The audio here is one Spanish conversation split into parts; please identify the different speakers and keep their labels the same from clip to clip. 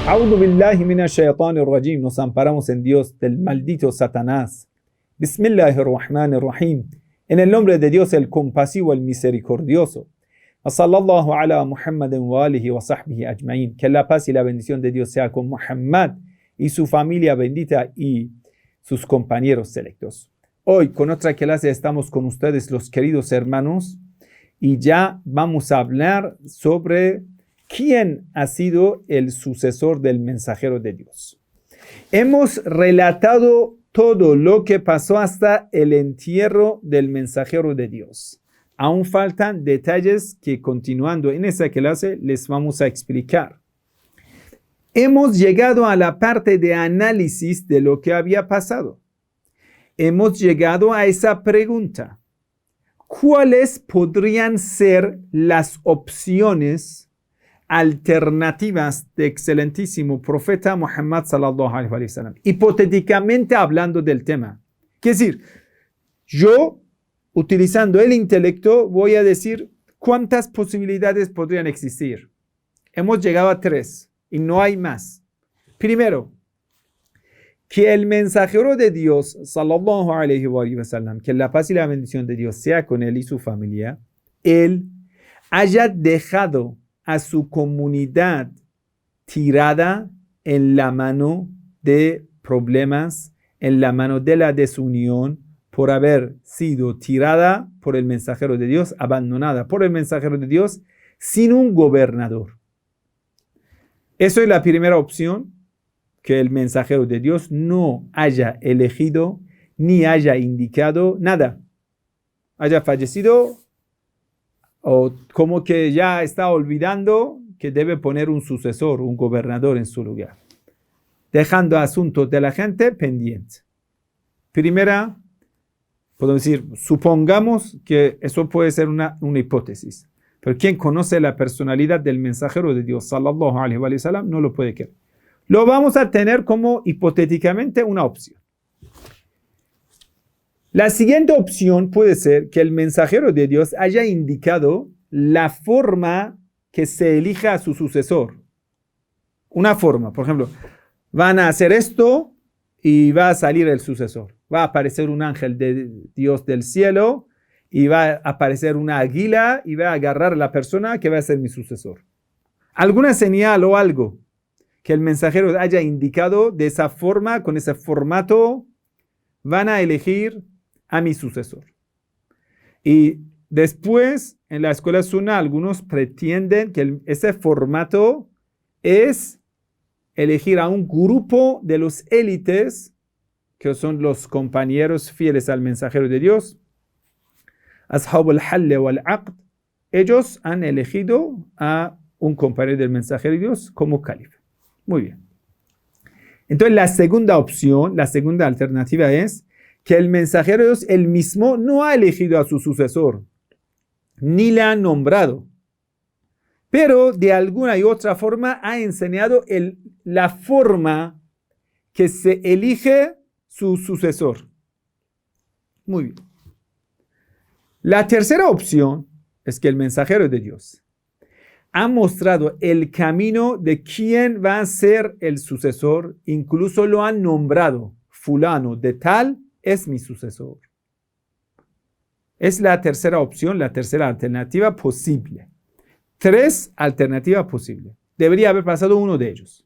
Speaker 1: A'udhu billahi minash shaitanir rajim. Nos amparamos en Dios del maldito Satanás. Bismillahirrahmanirrahim. En el nombre de Dios, el compasivo, el misericordioso. Sallallahu ala Muhammadin wa alihi wa sahbihi ajma'in. Que la paz y la bendición de Dios sea con Muhammad y su familia bendita y sus compañeros selectos. Hoy, con otra clase, estamos con ustedes, los queridos hermanos, y ya vamos a hablar sobre quién ha sido el sucesor del mensajero de Dios. Hemos relatado todo lo que pasó hasta el entierro del mensajero de Dios. Aún faltan detalles que, continuando en esa clase, les vamos a explicar. Hemos llegado a la parte de análisis de lo que había pasado. Hemos llegado a esa pregunta. ¿Cuáles podrían ser las opciones alternativas de excelentísimo profeta Muhammad sallallahu alaihi wasallam? Hipotéticamente hablando del tema. Es decir, yo, utilizando el intelecto, voy a decir cuántas posibilidades podrían existir. Hemos llegado a 3 y no hay más. Primero, que el mensajero de Dios, sallallahu alaihi wasallam, que la paz y la bendición de Dios sea con él y su familia, él haya dejado a su comunidad tirada en la mano de problemas, en la mano de la desunión, por haber sido tirada por el mensajero de Dios, abandonada por el mensajero de Dios, sin un gobernador. Eso es la primera opción, que el mensajero de Dios no haya elegido ni haya indicado nada. Haya fallecido o como que ya está olvidando que debe poner un sucesor, un gobernador en su lugar, dejando asuntos de la gente pendientes. Primera, podemos decir, supongamos que eso puede ser una hipótesis, pero quien conoce la personalidad del mensajero de Dios, sallallahu alaihi wa sallam, no lo puede creer. Lo vamos a tener como hipotéticamente una opción. La siguiente opción puede ser que el mensajero de Dios haya indicado la forma que se elija a su sucesor. Una forma, por ejemplo, van a hacer esto y va a salir el sucesor. Va a aparecer un ángel de Dios del cielo y va a aparecer una águila y va a agarrar a la persona que va a ser mi sucesor. Alguna señal o algo que el mensajero haya indicado de esa forma, con ese formato, van a elegir a mi sucesor. Y después, en la escuela Sunna, algunos pretenden que ese formato es elegir a un grupo de los élites, que son los compañeros fieles al mensajero de Dios, Ashab al-Hall wal-Aqd. Ellos han elegido a un compañero del mensajero de Dios como califa. Muy bien. Entonces la segunda opción, la segunda alternativa es que el mensajero de Dios él mismo no ha elegido a su sucesor, ni le ha nombrado, pero de alguna y otra forma ha enseñado la forma que se elige su sucesor. Muy bien. La tercera opción es que el mensajero de Dios ha mostrado el camino de quién va a ser el sucesor, incluso lo han nombrado, fulano de tal es mi sucesor. Es la tercera opción, la tercera alternativa posible. 3 alternativas posibles. Debería haber pasado uno de ellos.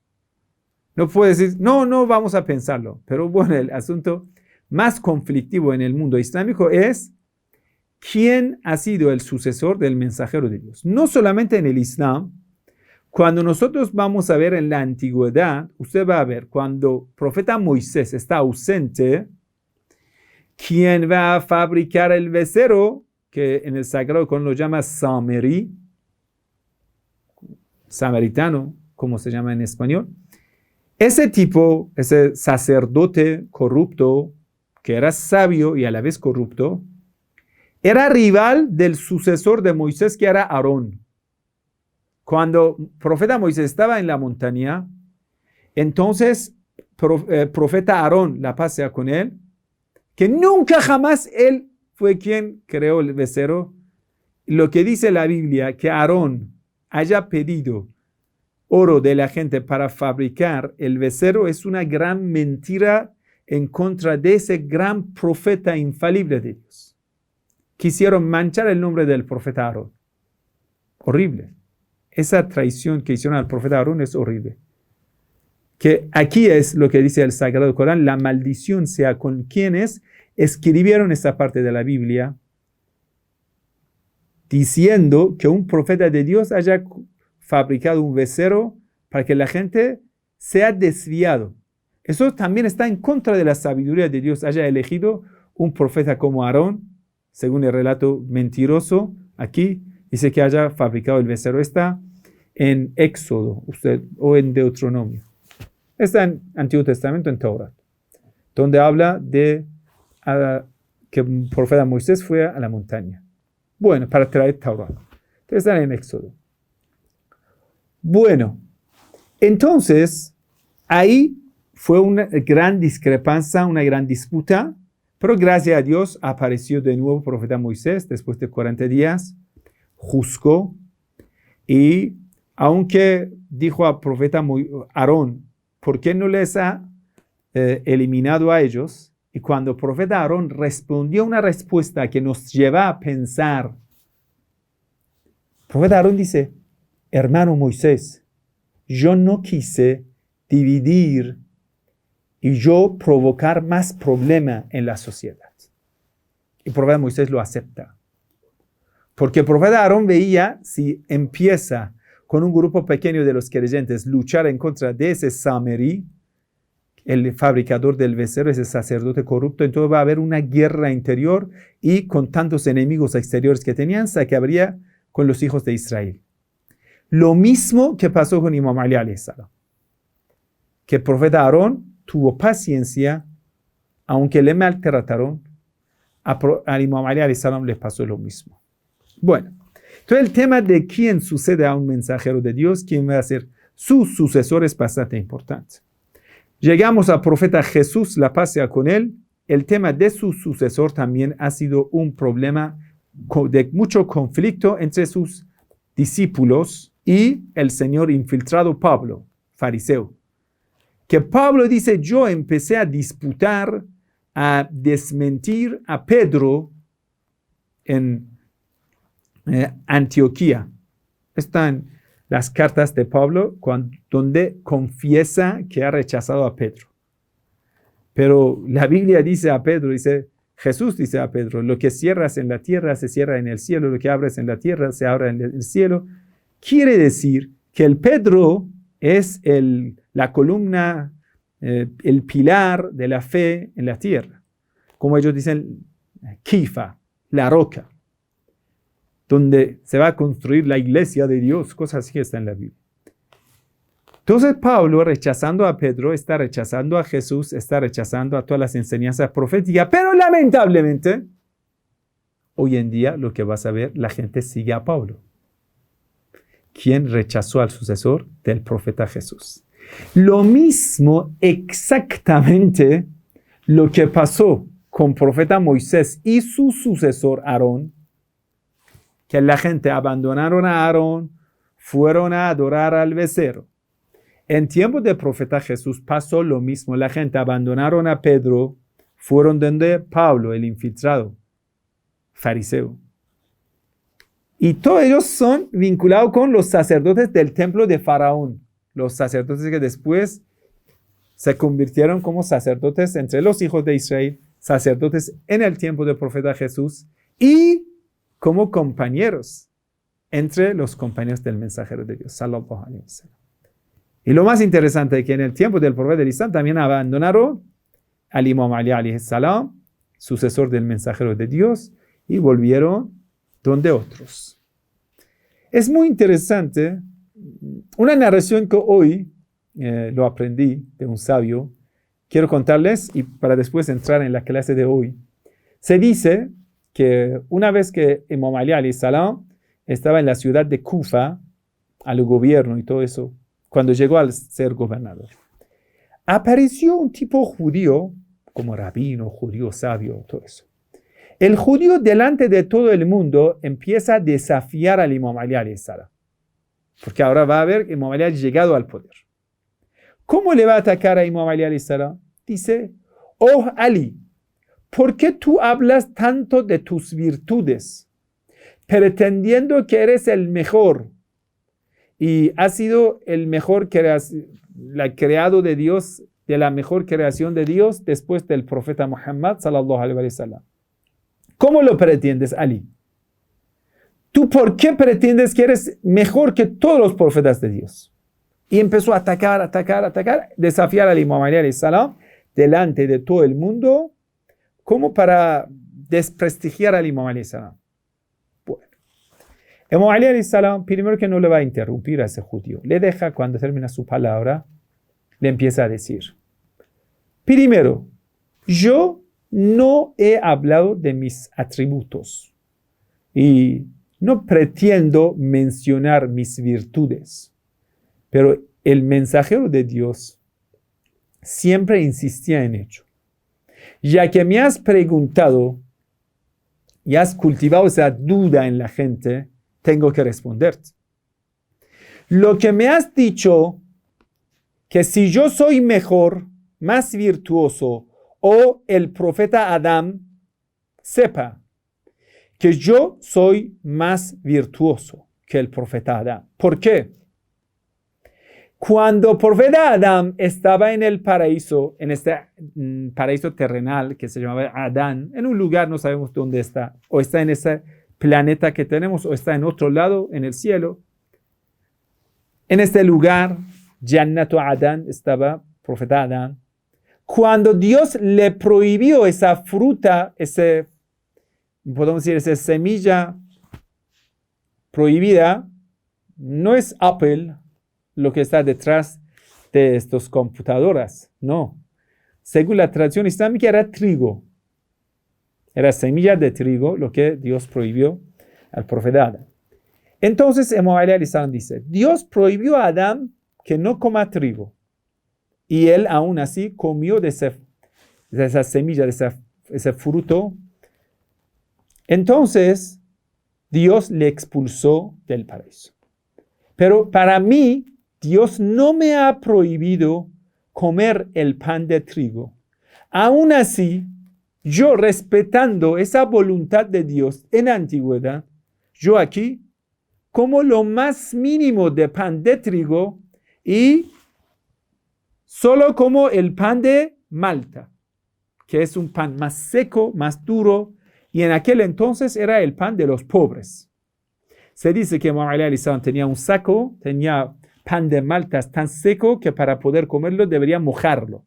Speaker 1: No puede decir, no vamos a pensarlo. Pero bueno, el asunto más conflictivo en el mundo islámico es ¿quién ha sido el sucesor del mensajero de Dios? No solamente en el Islam. Cuando nosotros vamos a ver en la antigüedad, usted va a ver cuando el profeta Moisés está ausente, ¿quién va a fabricar el becerro? Que en el Sagrado Corán lo llama Samiri, samaritano, como se llama en español. Ese tipo, ese sacerdote corrupto, que era sabio y a la vez corrupto, era rival del sucesor de Moisés, que era Aarón. Cuando el profeta Moisés estaba en la montaña, entonces profeta Aarón, la paz sea con él, que nunca jamás él fue quien creó el becerro. Lo que dice la Biblia, que Aarón haya pedido oro de la gente para fabricar el becerro es una gran mentira en contra de ese gran profeta infalible de Dios. Quisieron manchar el nombre del profeta Aarón. Horrible. Esa traición que hicieron al profeta Aarón es horrible. Que aquí es lo que dice el Sagrado Corán, la maldición sea con quienes escribieron esta parte de la Biblia, diciendo que un profeta de Dios haya fabricado un becerro para que la gente sea desviado. Eso también está en contra de la sabiduría de Dios, haya elegido un profeta como Aarón, según el relato mentiroso. Aquí dice que haya fabricado el becerro. Está en Éxodo o en Deuteronomio. Está en Antiguo Testamento, en Torah, donde habla de que el profeta Moisés fue a la montaña. Bueno, para traer Torah. Entonces están en Éxodo. Bueno, entonces ahí fue una gran discrepancia, una gran disputa, pero gracias a Dios apareció de nuevo el profeta Moisés después de 40 días, juzgó, y aunque dijo al profeta Aarón, ¿por qué no les ha eliminado a ellos? Y cuando el profeta Aarón respondió una respuesta que nos lleva a pensar, el profeta Aarón dice, hermano Moisés, yo no quise dividir y yo provocar más problema en la sociedad. Y el profeta Moisés lo acepta. Porque el profeta Aarón veía, si empieza con un grupo pequeño de los creyentes luchar en contra de ese Samerí, el fabricador del becerro, ese sacerdote corrupto, entonces va a haber una guerra interior y con tantos enemigos exteriores que tenían, se acabaría con los hijos de Israel. Lo mismo que pasó con Imam Ali alayhi salam, que el profeta Aarón tuvo paciencia, aunque le maltrataron, a Imam Ali alayhi salam le pasó lo mismo. Bueno, entonces el tema de quién sucede a un mensajero de Dios, quién va a ser su sucesor, es bastante importante. Llegamos al profeta Jesús, la paz sea con él. El tema de su sucesor también ha sido un problema de mucho conflicto entre sus discípulos y el señor infiltrado Pablo, fariseo. Que Pablo dice, yo empecé a disputar, a desmentir a Pedro en Antioquía. Están las cartas de Pablo donde confiesa que ha rechazado a Pedro. Pero la Biblia dice a Pedro, Jesús dice a Pedro, lo que cierras en la tierra se cierra en el cielo, lo que abres en la tierra se abre en el cielo. Quiere decir que el Pedro es la columna, el pilar de la fe en la tierra. Como ellos dicen, Kifa, la roca, donde se va a construir la iglesia de Dios, cosas así está en la Biblia. Entonces Pablo, rechazando a Pedro, está rechazando a Jesús, está rechazando a todas las enseñanzas proféticas, pero lamentablemente, hoy en día lo que vas a ver, la gente sigue a Pablo, quien rechazó al sucesor del profeta Jesús. Lo mismo exactamente lo que pasó con el profeta Moisés y su sucesor Aarón, que la gente abandonaron a Aarón, fueron a adorar al becerro. En tiempo del profeta Jesús pasó lo mismo. La gente abandonaron a Pedro, fueron donde Pablo, el infiltrado, fariseo. Y todos ellos son vinculados con los sacerdotes del templo de Faraón. Los sacerdotes que después se convirtieron como sacerdotes entre los hijos de Israel, sacerdotes en el tiempo del profeta Jesús y como compañeros entre los compañeros del mensajero de Dios, sallallahu alaihi wasallam. Y lo más interesante es que en el tiempo del profeta del Islam también abandonaron al Imam Ali alayhi salam, sucesor del mensajero de Dios, y volvieron donde otros. Es muy interesante, una narración que hoy lo aprendí de un sabio, quiero contarles y para después entrar en la clase de hoy. Se dice que una vez que Imam Ali alayhi salam estaba en la ciudad de Kufa, al gobierno y todo eso, cuando llegó a ser gobernador, apareció un tipo judío, como rabino, judío sabio, todo eso. El judío delante de todo el mundo empieza a desafiar al Imam Ali alayhi salam. Porque ahora va a ver que Imam Ali ha llegado al poder. ¿Cómo le va a atacar a Imam Ali alayhi salam? Dice, oh Ali, ¿por qué tú hablas tanto de tus virtudes, pretendiendo que eres el mejor y has sido el mejor creado de Dios, de la mejor creación de Dios después del profeta Muhammad sallallahu alaihi wasallam? ¿Cómo lo pretendes, Ali? ¿Tú por qué pretendes que eres mejor que todos los profetas de Dios? Y empezó a atacar, desafiar al Imam Ali alayhi salam delante de todo el mundo, como para desprestigiar al Imam Ali alayhi salam. Bueno, Imam Ali alayhi salam, primero que no le va a interrumpir a ese judío, le deja cuando termina su palabra, le empieza a decir, primero, yo no he hablado de mis atributos y no pretendo mencionar mis virtudes. Pero el mensajero de Dios siempre insistía en ello. Ya que me has preguntado y has cultivado esa duda en la gente, tengo que responderte. Lo que me has dicho, que si yo soy mejor, más virtuoso, o el profeta Adán, sepa que yo soy más virtuoso que el profeta Adán. ¿Por qué? Cuando el profeta Adán estaba en el paraíso, en este paraíso terrenal que se llamaba Adán, en un lugar no sabemos dónde está, o está en ese planeta que tenemos, o está en otro lado, en el cielo. En este lugar, Jannatu Adán, estaba el profeta Adán. Cuando Dios le prohibió esa fruta, podemos decir, esa semilla prohibida, no es Apple lo que está detrás de estas computadoras, no. Según la tradición islámica era trigo. Era semilla de trigo lo que Dios prohibió al profeta Adán. Entonces Imam Ali alayhi salam dice, Dios prohibió a Adán que no coma trigo. Y él aún así comió de esa semilla, de ese fruto. Entonces Dios le expulsó del paraíso. Pero para mí, Dios no me ha prohibido comer el pan de trigo. Aún así, yo respetando esa voluntad de Dios en la antigüedad, yo aquí como lo más mínimo de pan de trigo y solo como el pan de Malta, que es un pan más seco, más duro, y en aquel entonces era el pan de los pobres. Se dice que Imam Ali alayhi salam tenía un saco, tenía pan de Malta tan seco que para poder comerlo debería mojarlo,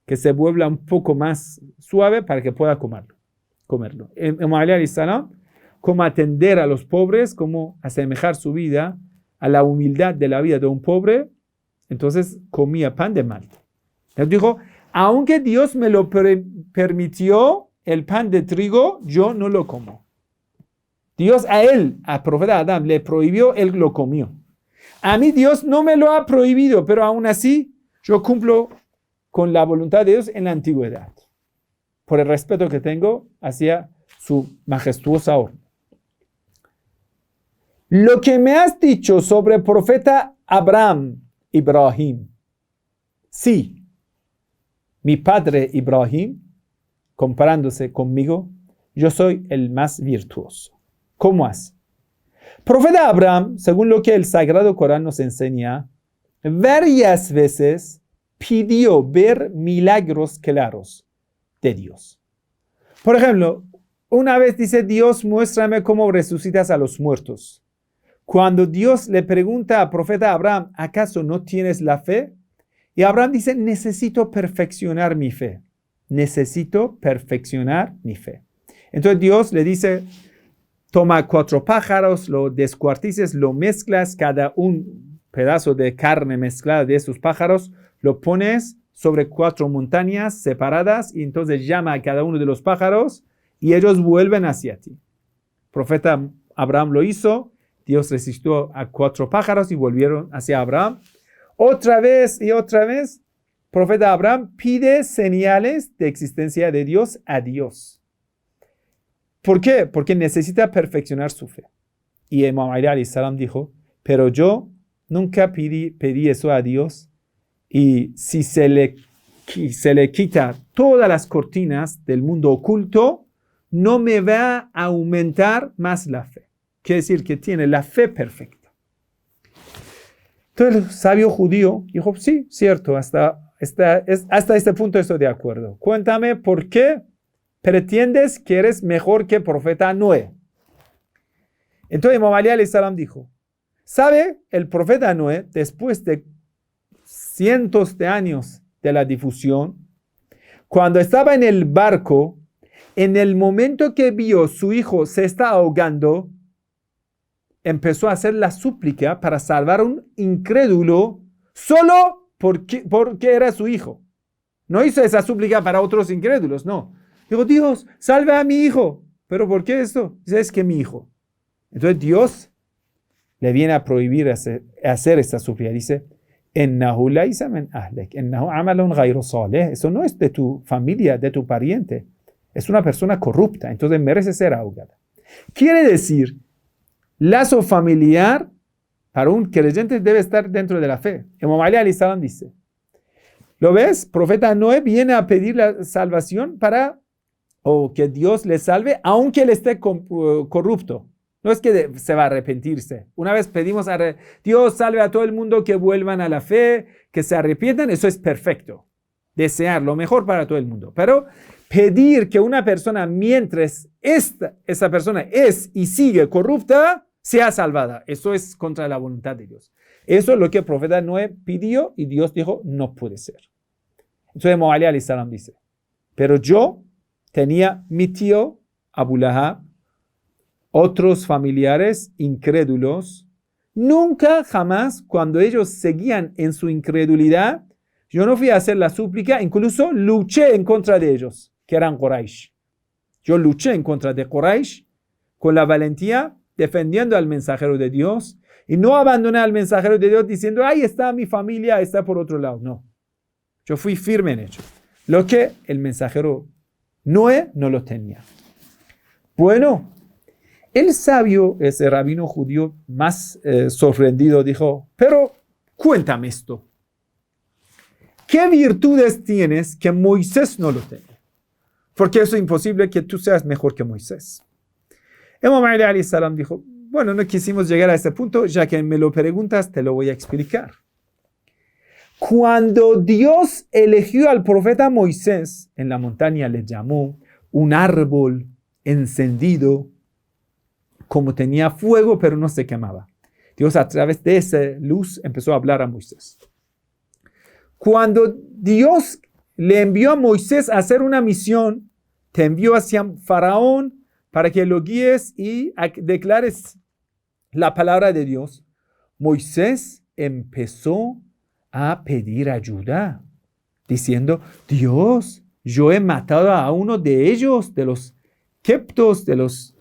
Speaker 1: que se vuelva un poco más suave para que pueda comerlo. Imam Ali alayhi salam, cómo atender a los pobres, cómo asemejar su vida a la humildad de la vida de un pobre, entonces comía pan de Malta. Él dijo, aunque Dios me lo permitió, el pan de trigo, yo no lo como. Dios a él, al profeta Adán, le prohibió, él lo comió. A mí Dios no me lo ha prohibido, pero aún así yo cumplo con la voluntad de Dios en la antigüedad, por el respeto que tengo hacia su majestuosa orden. Lo que me has dicho sobre el profeta Ibrahim, sí, mi padre Ibrahim, comparándose conmigo, yo soy el más virtuoso. ¿Cómo así? Profeta Abraham, según lo que el Sagrado Corán nos enseña, varias veces pidió ver milagros claros de Dios. Por ejemplo, una vez dice, Dios, muéstrame cómo resucitas a los muertos. Cuando Dios le pregunta al profeta Abraham, ¿acaso no tienes la fe? Y Abraham dice, necesito perfeccionar mi fe. Necesito perfeccionar mi fe. Entonces Dios le dice, toma 4 pájaros, lo descuartices, lo mezclas, cada un pedazo de carne mezclada de esos pájaros, lo pones sobre 4 montañas separadas y entonces llama a cada uno de los pájaros y ellos vuelven hacia ti. El profeta Abraham lo hizo, Dios resistió a 4 pájaros y volvieron hacia Abraham. Otra vez y otra vez, el profeta Abraham pide señales de existencia de Dios a Dios. ¿Por qué? Porque necesita perfeccionar su fe. Y Imam Ali alayhi salam dijo, pero yo nunca pedí eso a Dios. Y si se le quita todas las cortinas del mundo oculto, no me va a aumentar más la fe. Quiere decir que tiene la fe perfecta. Entonces el sabio judío dijo, sí, cierto, hasta este punto estoy de acuerdo. Cuéntame por qué pretendes que eres mejor que el profeta Noé. Entonces Imam Ali alayhi salam dijo, ¿sabe el profeta Noé, después de cientos de años de la difusión, cuando estaba en el barco, en el momento que vio su hijo se está ahogando, empezó a hacer la súplica para salvar a un incrédulo solo porque era su hijo? No hizo esa súplica para otros incrédulos, no. Dijo, Dios, salve a mi hijo. ¿Pero por qué esto? Dice, es que mi hijo. Entonces Dios le viene a prohibir hacer esta súplica. Dice, Ennahu laysa min ahlek, ennahu amalun ghayru salih. Eso no es de tu familia, de tu pariente. Es una persona corrupta, entonces merece ser ahogada. Quiere decir, lazo familiar para un creyente debe estar dentro de la fe. Imam Ali alayhi salam dice, ¿lo ves? Profeta Noé viene a pedir la salvación o que Dios le salve, aunque él esté corrupto. No es que se va a arrepentirse. Una vez pedimos a Dios salve a todo el mundo, que vuelvan a la fe, que se arrepientan, eso es perfecto. Desear lo mejor para todo el mundo. Pero pedir que una persona, mientras esa persona es y sigue corrupta, sea salvada, eso es contra la voluntad de Dios. Eso es lo que el profeta Noé pidió y Dios dijo, no puede ser. Entonces Imam Ali alayhi salam dice, pero yo tenía mi tío Abu Lahab, otros familiares incrédulos, nunca jamás cuando ellos seguían en su incredulidad, yo no fui a hacer la súplica, incluso luché en contra de ellos, que eran Quraysh. Yo luché en contra de Quraysh con la valentía, defendiendo al mensajero de Dios, y no abandoné al mensajero de Dios diciendo, ahí está mi familia, está por otro lado. No, yo fui firme en ello. Lo que el mensajero Noé no lo tenía. Bueno, el sabio, ese rabino judío más sorprendido, dijo, pero cuéntame esto. ¿Qué virtudes tienes que Moisés no lo tenga? Porque es imposible que tú seas mejor que Moisés. Imam Ali alayhi salam dijo, bueno, no quisimos llegar a este punto, ya que me lo preguntas, te lo voy a explicar. Cuando Dios eligió al profeta Moisés, en la montaña le llamó un árbol encendido, como tenía fuego, pero no se quemaba. Dios a través de esa luz empezó a hablar a Moisés. Cuando Dios le envió a Moisés a hacer una misión, te envió hacia Faraón para que lo guíes y declares la palabra de Dios. Moisés empezó a pedir ayuda, diciendo, Dios, yo he matado a uno de ellos, de los queptos, de los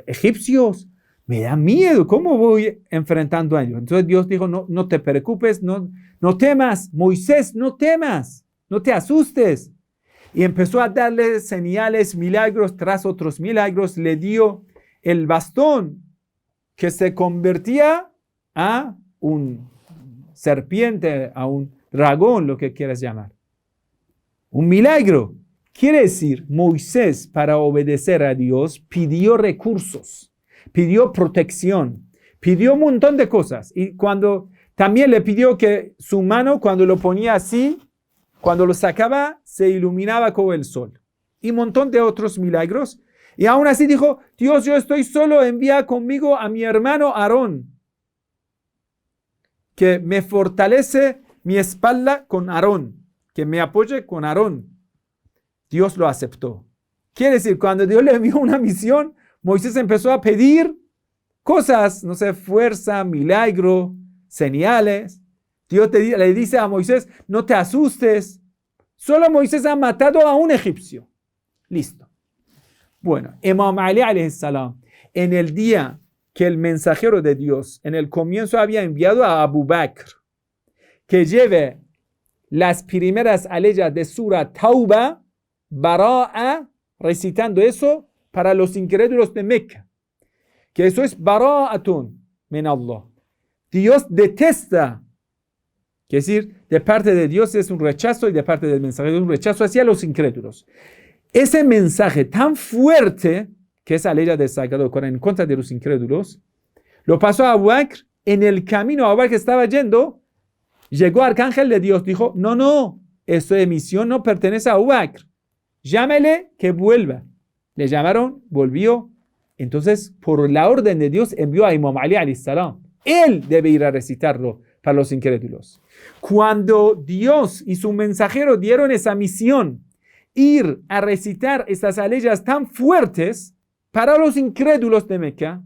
Speaker 1: egipcios. Me da miedo, ¿cómo voy enfrentando a ellos? Entonces Dios dijo, no te preocupes, no temas, Moisés, no temas, no te asustes. Y empezó a darle señales, milagros tras otros milagros. Le dio el bastón que se convertía a un serpiente, a un dragón, lo que quieras llamar. Un milagro. Quiere decir, Moisés, para obedecer a Dios, pidió recursos, pidió protección, pidió un montón de cosas. Y también le pidió que su mano, cuando lo ponía así, cuando lo sacaba, se iluminaba como el sol. Y un montón de otros milagros. Y aún así dijo, Dios, yo estoy solo, envía conmigo a mi hermano Aarón, que me fortalece mi espalda con Aarón, que me apoye con Aarón. Dios lo aceptó. Quiere decir, cuando Dios le envió una misión, Moisés empezó a pedir cosas, no sé, fuerza, milagro, señales. Dios le dice a Moisés, no te asustes. Solo Moisés ha matado a un egipcio. Listo. Bueno, Imam Ali alayhi salam, en el día que el mensajero de Dios en el comienzo había enviado a Abu Bakr que lleve las primeras aleyas de Sura Tauba, Bara'a, recitando eso para los incrédulos de Mecca, que eso es Bara'atun min Allah. Dios detesta. Quiere decir, de parte de Dios es un rechazo y de parte del mensajero es un rechazo hacia los incrédulos. Ese mensaje tan fuerte, que es la ley del Sagrado Corán en contra de los incrédulos, lo pasó a Abu Bakr. En el camino a Abu Bakr estaba yendo, llegó Arcángel de Dios, dijo, no, esta emisión no pertenece a Abu Bakr. Llámele que vuelva. Le llamaron, volvió. Entonces, por la orden de Dios, envió a Imam Ali alayhi salam. Él debe ir a recitarlo para los incrédulos. Cuando Dios y su mensajero dieron esa misión, ir a recitar estas aleyas tan fuertes para los incrédulos de Meca,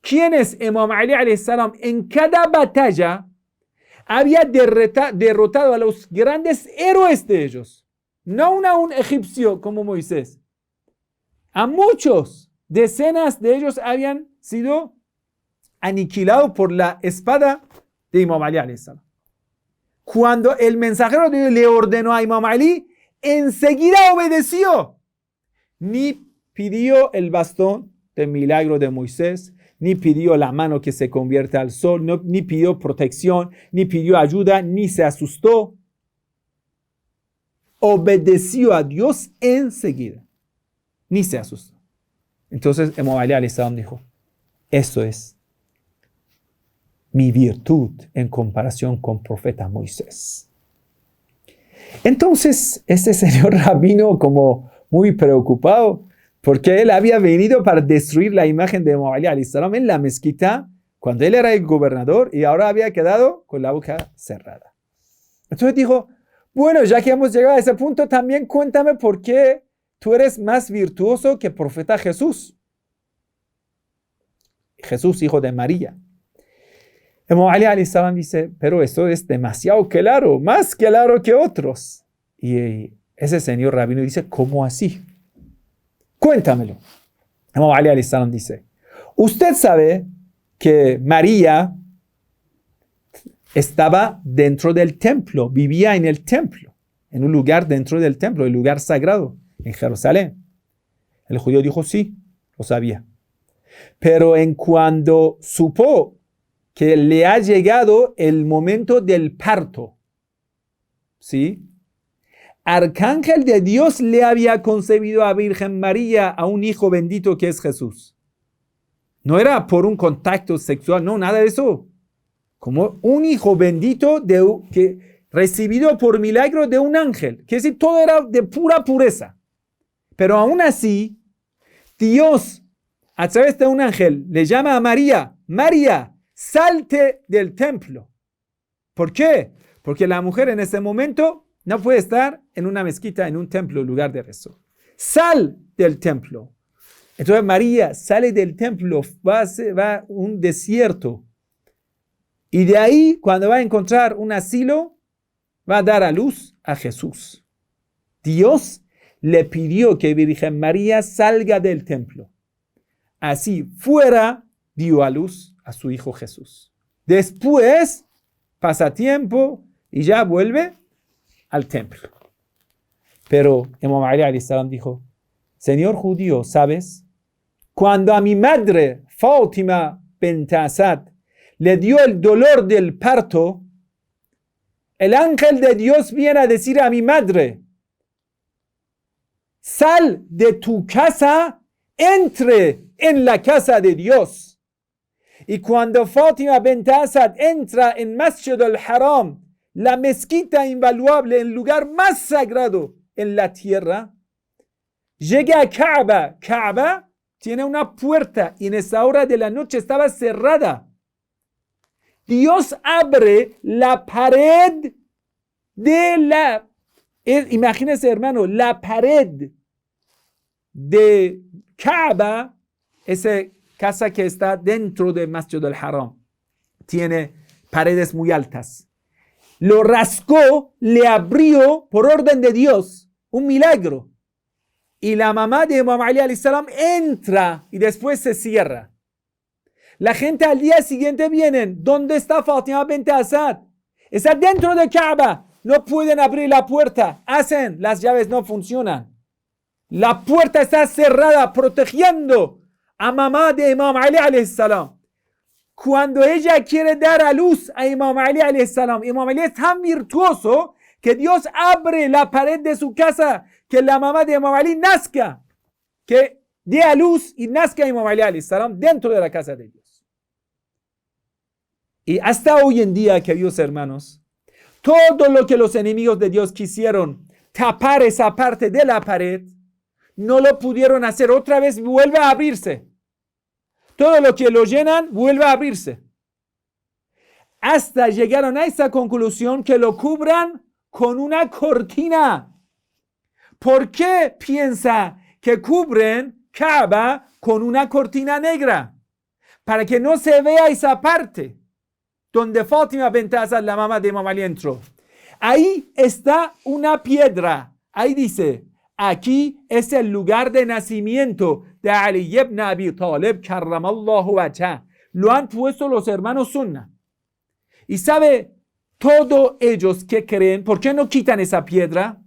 Speaker 1: ¿quién es Imam Ali alayhi salam? En cada batalla había derrotado a los grandes héroes de ellos. No a un egipcio como Moisés. A muchos, decenas de ellos habían sido aniquilados por la espada de Imam Ali alayhi salam. Cuando el mensajero de Dios le ordenó a Imam Ali, enseguida obedeció. Ni pidió el bastón de milagro de Moisés, ni pidió la mano que se convierte al sol, ni pidió protección, ni pidió ayuda, ni se asustó. Obedeció a Dios enseguida. Ni se asustó. Entonces Imam Ali alayhi salam dijo, eso es mi virtud en comparación con profeta Moisés. Entonces este señor rabino como muy preocupado porque él había venido para destruir la imagen de Imam Ali alayhi salam en la mezquita cuando él era el gobernador y ahora había quedado con la boca cerrada. Entonces dijo, bueno, ya que hemos llegado a ese punto, también cuéntame por qué tú eres más virtuoso que el profeta Jesús. Jesús, hijo de María. Imam Ali alayhi salam dice, pero esto es demasiado claro, más claro que otros. Y ese señor rabino dice, ¿cómo así? Cuéntamelo. Imam Ali alayhi salam dice, usted sabe que María estaba dentro del templo, vivía en el templo, en un lugar dentro del templo, el lugar sagrado, en Jerusalén. El judío dijo, sí, lo sabía. Pero en cuando supo que le ha llegado el momento del parto, ¿sí? Arcángel de Dios le había concebido a Virgen María a un hijo bendito que es Jesús. No era por un contacto sexual, no, nada de eso. Como un hijo bendito que recibido por milagro de un ángel. Que decir, todo era de pura pureza. Pero aún así, Dios, a través de un ángel, le llama a María, María, salte del templo. ¿Por qué? Porque la mujer en ese momento no puede estar en una mezquita, en un templo, lugar de rezo. Sal del templo. Entonces María sale del templo, va a un desierto. Y de ahí, cuando va a encontrar un asilo, va a dar a luz a Jesús. Dios le pidió que Virgen María salga del templo. Así fuera, dio a luz a su hijo Jesús. Después, pasa tiempo y ya vuelve al templo. Pero Imam Ali alayhi salam dijo, señor judío, ¿sabes? Cuando a mi madre, Fátima bint Asad, le dio el dolor del parto, el ángel de Dios viene a decir a mi madre, sal de tu casa, entre en la casa de Dios. Y cuando Fátima bint Asad entra en Masjid al-Haram, la mezquita invaluable, el lugar más sagrado en la tierra, llega a Kaaba. Kaaba tiene una puerta y en esa hora de la noche estaba cerrada. Dios abre la pared de imagínense hermano, la pared de Kaaba, esa casa que está dentro del Masjid al-Haram, tiene paredes muy altas. Lo rascó, le abrió por orden de Dios, un milagro. Y la mamá de Imam Ali alayhi salam entra y después se cierra. La gente al día siguiente vienen, ¿dónde está Fátima bint Asad? Está dentro de Kaaba, no pueden abrir la puerta, las llaves no funcionan. La puerta está cerrada, protegiendo a mamá de Imam Ali alayhi salam. cuando ella quiere dar a luz a Imam Ali alayhi salam, Imam Ali es tan virtuoso que Dios abre la pared de su casa, que la mamá de Imam Ali nazca, que dé a luz y nazca Imam Ali alayhi salam dentro de la casa de Dios. Y hasta hoy en día, queridos hermanos, todo lo que los enemigos de Dios quisieron tapar esa parte de la pared, no lo pudieron hacer. Otra vez vuelve a abrirse. Todo lo que lo llenan vuelve a abrirse. Hasta llegaron a esa conclusión que lo cubran con una cortina. ¿Por qué piensa que cubren Kaaba con una cortina negra? Para que no se vea esa parte donde Fátima bint Asad, la mamá de Imam Ali, entró. Ahí está una piedra. Ahí dice, aquí es el lugar de nacimiento de Ali ibn Abi Talib, karramallahu wajhah. Lo han puesto los hermanos Sunna. Y sabe, todos ellos que creen, ¿por qué no quitan esa piedra?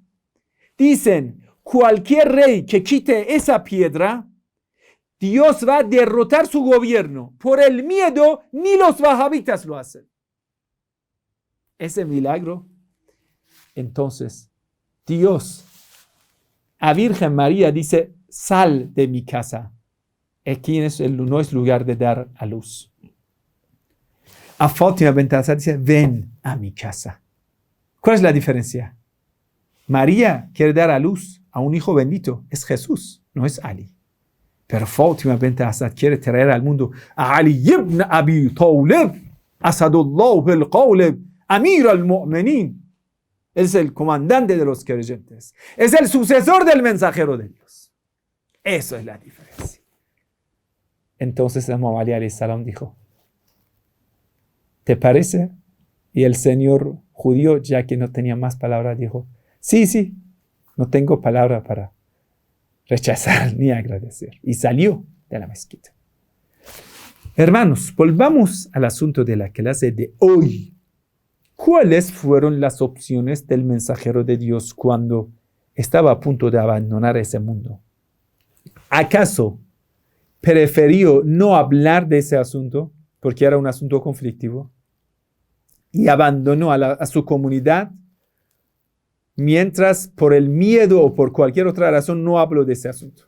Speaker 1: Dicen, cualquier rey que quite esa piedra, Dios va a derrotar su gobierno. Por el miedo, ni los wahabitas lo hacen. Ese milagro. Entonces, Dios a Virgen María dice, sal de mi casa. Aquí no es lugar de dar a luz. A Fátima bint Asad dice, ven a mi casa. ¿Cuál es la diferencia? María quiere dar a luz a un hijo bendito. Es Jesús, no es Ali. Pero Fátima bint Asad quiere traer al mundo a Ali ibn Abi Talib, Asadullah al-Qawlib, Amir al-Mu'minin. Es el comandante de los creyentes. Es el sucesor del mensajero de Dios. Eso es la diferencia. Entonces Imam Ali alayhi salam dijo, ¿te parece? Y el señor judío, ya que no tenía más palabras, dijo, sí, no tengo palabra para rechazar ni agradecer. Y salió de la mezquita. Hermanos, volvamos al asunto de la clase de hoy. ¿Cuáles fueron las opciones del mensajero de Dios cuando estaba a punto de abandonar ese mundo? ¿Acaso prefirió no hablar de ese asunto porque era un asunto conflictivo y abandonó a su comunidad mientras por el miedo o por cualquier otra razón no habló de ese asunto?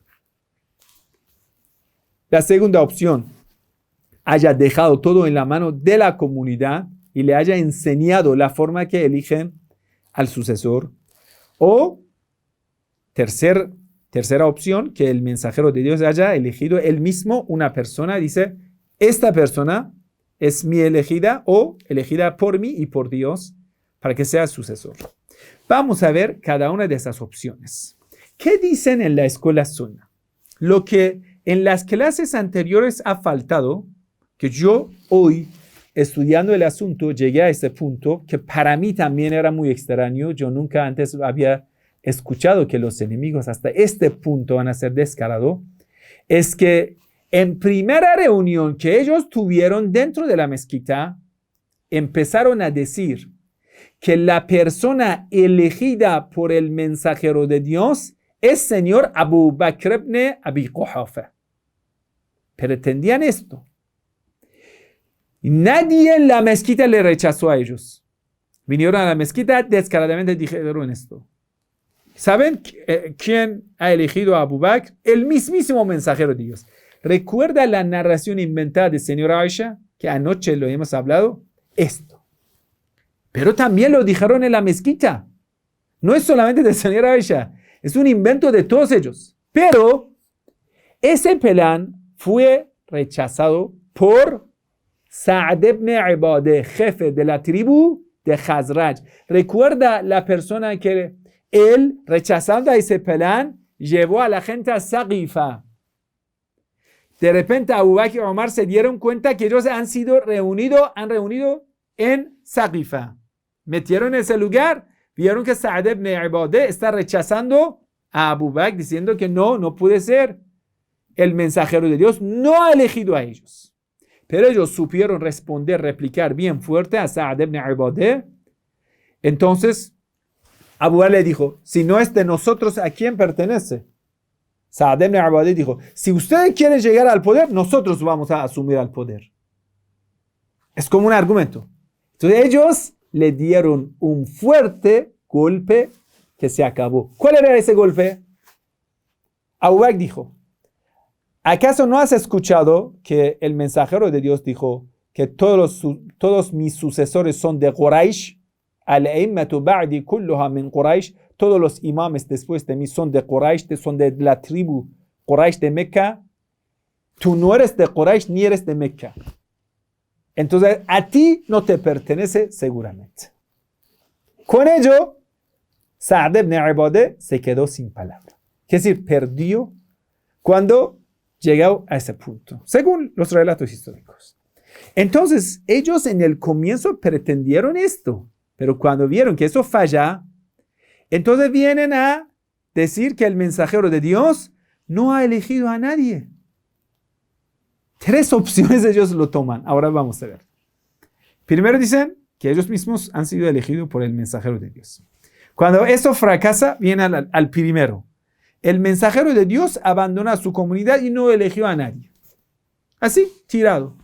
Speaker 1: La segunda opción, haya dejado todo en la mano de la comunidad y le haya enseñado la forma que eligen al sucesor. O tercera opción, que el mensajero de Dios haya elegido él mismo una persona. Dice, esta persona es mi elegida o elegida por mí y por Dios para que sea sucesor. Vamos a ver cada una de esas opciones. ¿Qué dicen en la escuela Sunna? Lo que en las clases anteriores ha faltado, que yo hoy, estudiando el asunto, llegué a ese punto que para mí también era muy extraño. Yo nunca antes había escuchado que los enemigos hasta este punto van a ser descarados. Es que en primera reunión que ellos tuvieron dentro de la mezquita, empezaron a decir que la persona elegida por el mensajero de Dios es señor Abu Bakr ibn Abi Quhafa. Pretendían esto. Nadie en la mezquita le rechazó a ellos. Vinieron a la mezquita, descaradamente dijeron esto. ¿Saben quién ha elegido a Abu Bakr? El mismísimo mensajero de Dios. ¿Recuerda la narración inventada de señora Aisha? Que anoche lo hemos hablado. Esto. Pero también lo dijeron en la mezquita. No es solamente de señora Aisha. Es un invento de todos ellos. Pero ese plan fue rechazado por Sa'd ibn Ibadah, jefe de la tribu de Khazraj. ¿Recuerda la persona que él, rechazando ese plan, llevó a la gente a Saqifa? De repente Abu Bakr y Omar se dieron cuenta que ellos han reunido en Saqifa. Metieron en ese lugar, vieron que Sa'd ibn Ibadah está rechazando a Abu Bakr, diciendo que no puede ser. El mensajero de Dios no ha elegido a ellos. Pero ellos supieron replicar bien fuerte a Sa'd ibn Ibadah. Entonces, Abu Bakr le dijo, si no es de nosotros, ¿a quién pertenece? Sa'd ibn Ibadah dijo, si ustedes quieren llegar al poder, nosotros vamos a asumir el poder. Es como un argumento. Entonces ellos le dieron un fuerte golpe que se acabó. ¿Cuál era ese golpe? Abu Bakr dijo, ¿acaso no has escuchado que el mensajero de Dios dijo que todos mis sucesores son de Quraysh? Al-a'immatu ba'di kulluha min Quraysh. Todos los imames después de mí son de Quraysh, son de la tribu Quraysh de Mecca. Tú no eres de Quraysh ni eres de Mecca. Entonces a ti no te pertenece seguramente. Con ello, Sa'd ibn Ubadah se quedó sin palabra. Es decir, perdió cuando llegó a ese punto, según los relatos históricos. Entonces, ellos en el comienzo pretendieron esto, pero cuando vieron que eso falla, entonces vienen a decir que el mensajero de Dios no ha elegido a nadie. 3 opciones ellos lo toman. Ahora vamos a ver. Primero dicen que ellos mismos han sido elegidos por el mensajero de Dios. Cuando eso fracasa, viene al primero. El mensajero de Dios abandona su comunidad y no eligió a nadie. Así, tirado.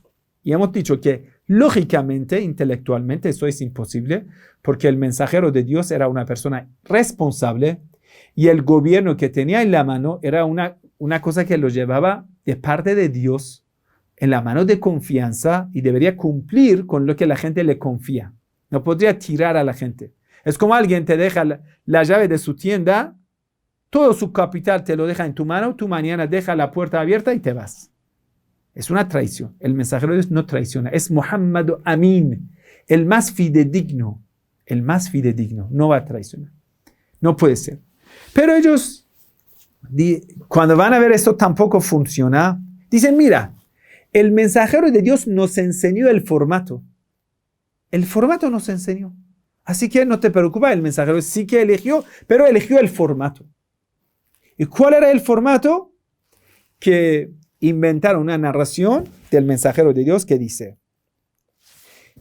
Speaker 1: Y hemos dicho que lógicamente, intelectualmente, eso es imposible, porque el mensajero de Dios era una persona responsable y el gobierno que tenía en la mano era una cosa que lo llevaba de parte de Dios en la mano de confianza y debería cumplir con lo que la gente le confía. No podría tirar a la gente. Es como alguien te deja la llave de su tienda, todo su capital te lo deja en tu mano, tú mañana dejas la puerta abierta y te vas. Es una traición. El mensajero de Dios no traiciona. Es Muhammad Amin, el más fidedigno. El más fidedigno. No va a traicionar. No puede ser. Pero ellos, cuando van a ver esto tampoco funciona, dicen, mira, el mensajero de Dios nos enseñó el formato. El formato nos enseñó. Así que no te preocupes, el mensajero sí que eligió, pero eligió el formato. ¿Y cuál era el formato? Que inventaron una narración del mensajero de Dios que dice,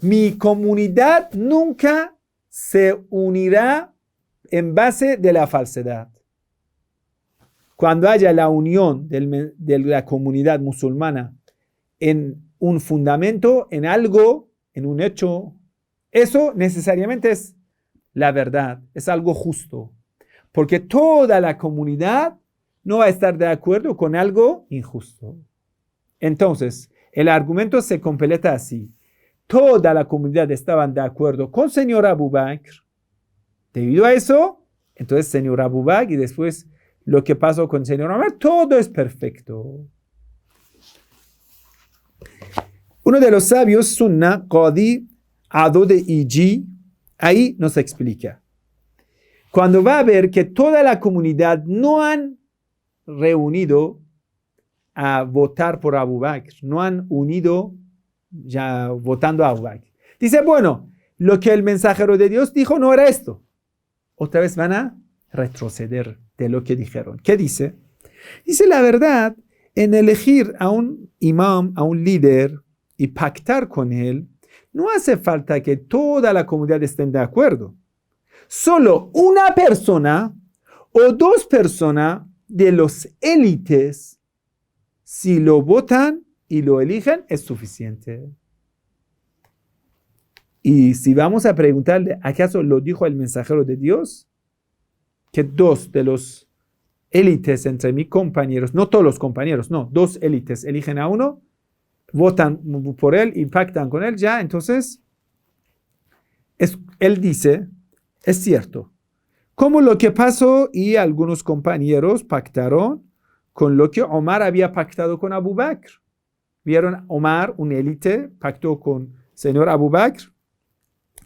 Speaker 1: mi comunidad nunca se unirá en base de la falsedad. Cuando haya la unión de la comunidad musulmana en un fundamento, en algo, en un hecho, eso necesariamente es la verdad, es algo justo. Porque toda la comunidad no va a estar de acuerdo con algo injusto. Entonces, el argumento se completa así. Toda la comunidad estaba de acuerdo con señor Abu Bakr. Debido a eso, entonces señor Abu Bakr y después lo que pasó con señor Omar, todo es perfecto. Uno de los sabios, Sunna, Qadi Adud-e-Iji, ahí nos explica. Cuando va a ver que toda la comunidad no han reunido a votar por Abu Bakr, no han unido ya votando a Abu Bakr. Dice, bueno, lo que el mensajero de Dios dijo no era esto. Otra vez van a retroceder de lo que dijeron. ¿Qué dice? Dice la verdad, en elegir a un imam, a un líder y pactar con él, no hace falta que toda la comunidad estén de acuerdo. Solo una persona o 2 personas de los élites, si lo votan y lo eligen, es suficiente. Y si vamos a preguntarle, ¿acaso lo dijo el mensajero de Dios? Que 2 de los élites entre mis compañeros, no todos los compañeros, no, 2 élites eligen a uno, votan por él y pactan con él, ya, entonces, él dice, es cierto, como lo que pasó y algunos compañeros pactaron con lo que Omar había pactado con Abu Bakr. Vieron Omar, un élite, pactó con señor Abu Bakr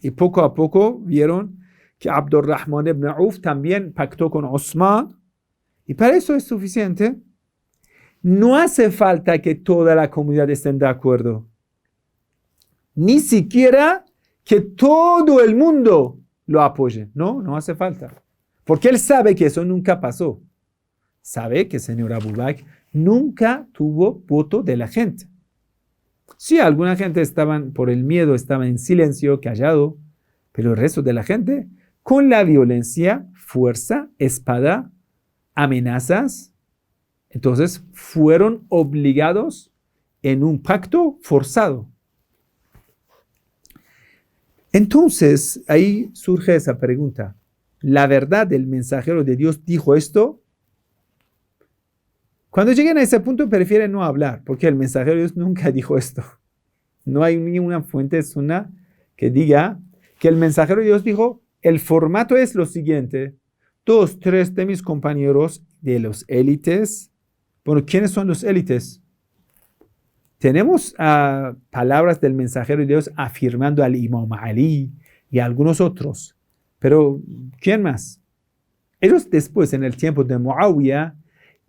Speaker 1: y poco a poco vieron que Abdurrahman ibn Auf también pactó con Osman y para eso es suficiente. No hace falta que toda la comunidad esté de acuerdo. Ni siquiera que todo el mundo lo apoye. No hace falta. Porque él sabe que eso nunca pasó. Sabe que el señor Abu Bakr nunca tuvo voto de la gente. Sí, alguna gente por el miedo, estaba en silencio, callado, pero el resto de la gente, con la violencia, fuerza, espada, amenazas, entonces fueron obligados en un pacto forzado. Entonces, ahí surge esa pregunta. ¿La verdad del mensajero de Dios dijo esto? Cuando lleguen a ese punto, prefieren no hablar, porque el mensajero de Dios nunca dijo esto. No hay ninguna fuente sunnah que diga que el mensajero de Dios dijo, el formato es lo siguiente: 2, 3 de mis compañeros de los élites. Bueno, ¿quiénes son los élites? Tenemos palabras del mensajero de Dios afirmando al Imam Ali y a algunos otros. Pero, ¿quién más? Ellos después, en el tiempo de Muawiyah,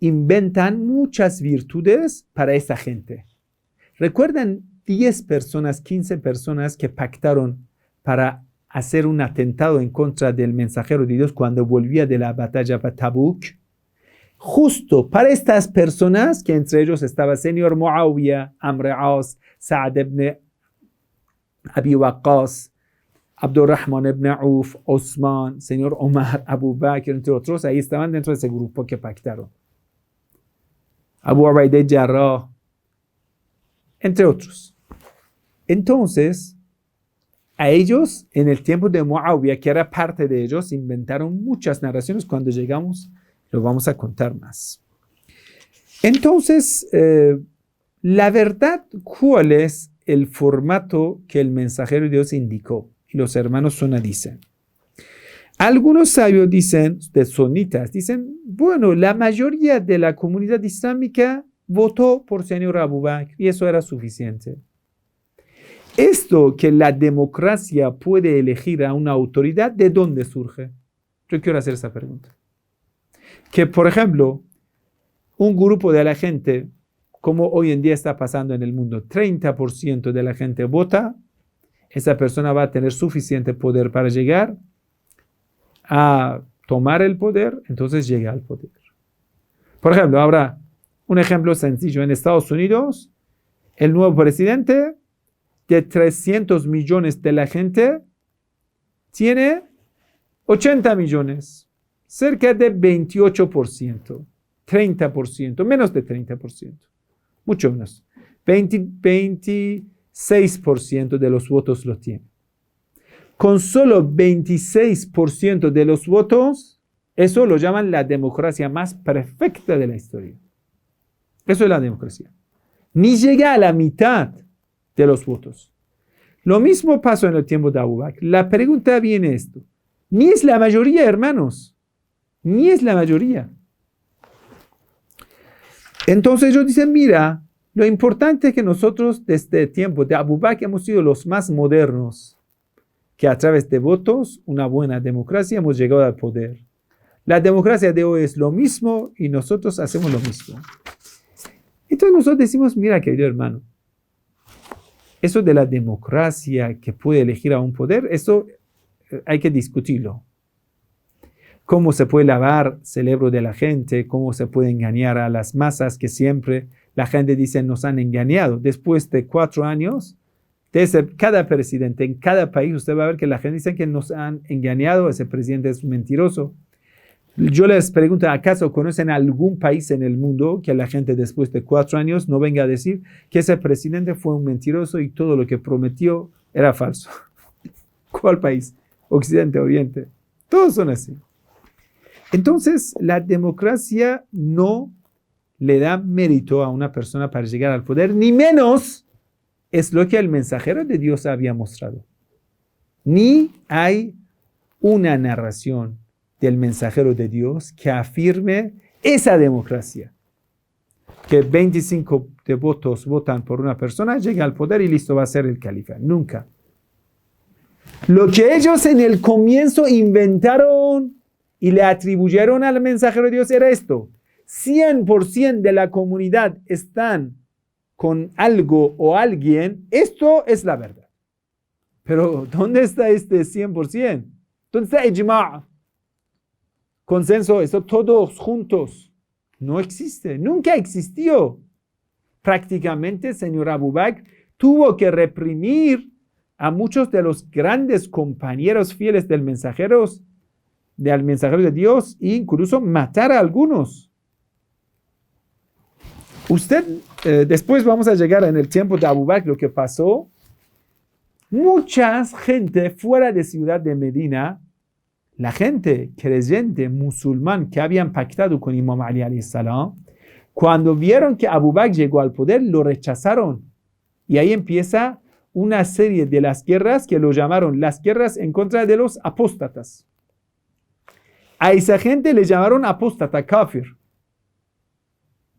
Speaker 1: inventan muchas virtudes para esa gente. ¿Recuerdan 10 personas, 15 personas que pactaron para hacer un atentado en contra del mensajero de Dios cuando volvía de la batalla de Tabuk? Justo para estas personas, que entre ellos estaba el señor Muawiyah, Amr As, Sa'ad ibn Abi Waqqas, Abdurrahman ibn Auf, Osman, señor Omar, Abu Bakr, entre otros, ahí estaban dentro de ese grupo que pactaron. Abu Ubaidah Jarrah, entre otros. Entonces, a ellos, en el tiempo de Muawiyah, que era parte de ellos, inventaron muchas narraciones. Cuando llegamos, lo vamos a contar más. Entonces, la verdad, ¿cuál es el formato que el mensajero de Dios indicó? Y los hermanos Sunna dicen. Algunos sabios dicen, de sunitas, dicen, bueno, la mayoría de la comunidad islámica votó por señor Abu Bakr y eso era suficiente. Esto que la democracia puede elegir a una autoridad, ¿de dónde surge? Yo quiero hacer esa pregunta. Que, por ejemplo, un grupo de la gente, como hoy en día está pasando en el mundo, 30% de la gente vota, esa persona va a tener suficiente poder para llegar a tomar el poder, entonces llega al poder. Por ejemplo, habrá un ejemplo sencillo. En Estados Unidos, el nuevo presidente, de 300 millones de la gente, tiene 80 millones, cerca de 28%, 30%, menos de 30%, mucho menos. 26% de los votos lo tiene. Con solo 26% de los votos, eso lo llaman la democracia más perfecta de la historia. Eso es la democracia. Ni llega a la mitad de los votos. Lo mismo pasó en el tiempo de Abu Bakr. La pregunta viene esto. Ni es la mayoría, hermanos. Ni es la mayoría. Entonces ellos dicen, mira, lo importante es que nosotros desde el tiempo de Abu Bakr hemos sido los más modernos, que a través de votos, una buena democracia, hemos llegado al poder. La democracia de hoy es lo mismo y nosotros hacemos lo mismo. Entonces nosotros decimos, mira, querido hermano, eso de la democracia que puede elegir a un poder, eso hay que discutirlo. Cómo se puede lavar el cerebro de la gente, cómo se puede engañar a las masas, que siempre la gente dice nos han engañado. Después de 4 años, desde cada presidente en cada país, usted va a ver que la gente dice que nos han engañado, ese presidente es mentiroso. Yo les pregunto, ¿acaso conocen algún país en el mundo que la gente después de 4 años no venga a decir que ese presidente fue un mentiroso y todo lo que prometió era falso? ¿Cuál país? Occidente, Oriente. Todos son así. Entonces, la democracia no le da mérito a una persona para llegar al poder, ni menos es lo que el mensajero de Dios había mostrado. Ni hay una narración del mensajero de Dios que afirme esa democracia. Que 25 de votos votan por una persona, llega al poder y listo, va a ser el califa. Nunca. Lo que ellos en el comienzo inventaron y le atribuyeron al mensajero de Dios era esto. 100% de la comunidad están con algo o alguien. Esto es la verdad. Pero ¿dónde está este 100%? ¿Dónde está ijma'? Consenso, eso todos juntos. No existe, nunca existió. Prácticamente, señor Abu Bakr tuvo que reprimir a muchos de los grandes compañeros fieles del mensajero de Dios e incluso matar a algunos. Después vamos a llegar en el tiempo de Abu Bakr, lo que pasó Mucha gente fuera de ciudad de Medina, la gente creyente musulmán que habían pactado con Imam Ali alayhi salam, cuando vieron que Abu Bakr llegó al poder, lo rechazaron. Y ahí empieza una serie de las guerras que lo llamaron las guerras en contra de los apóstatas. A esa gente le llamaron apóstata, kafir.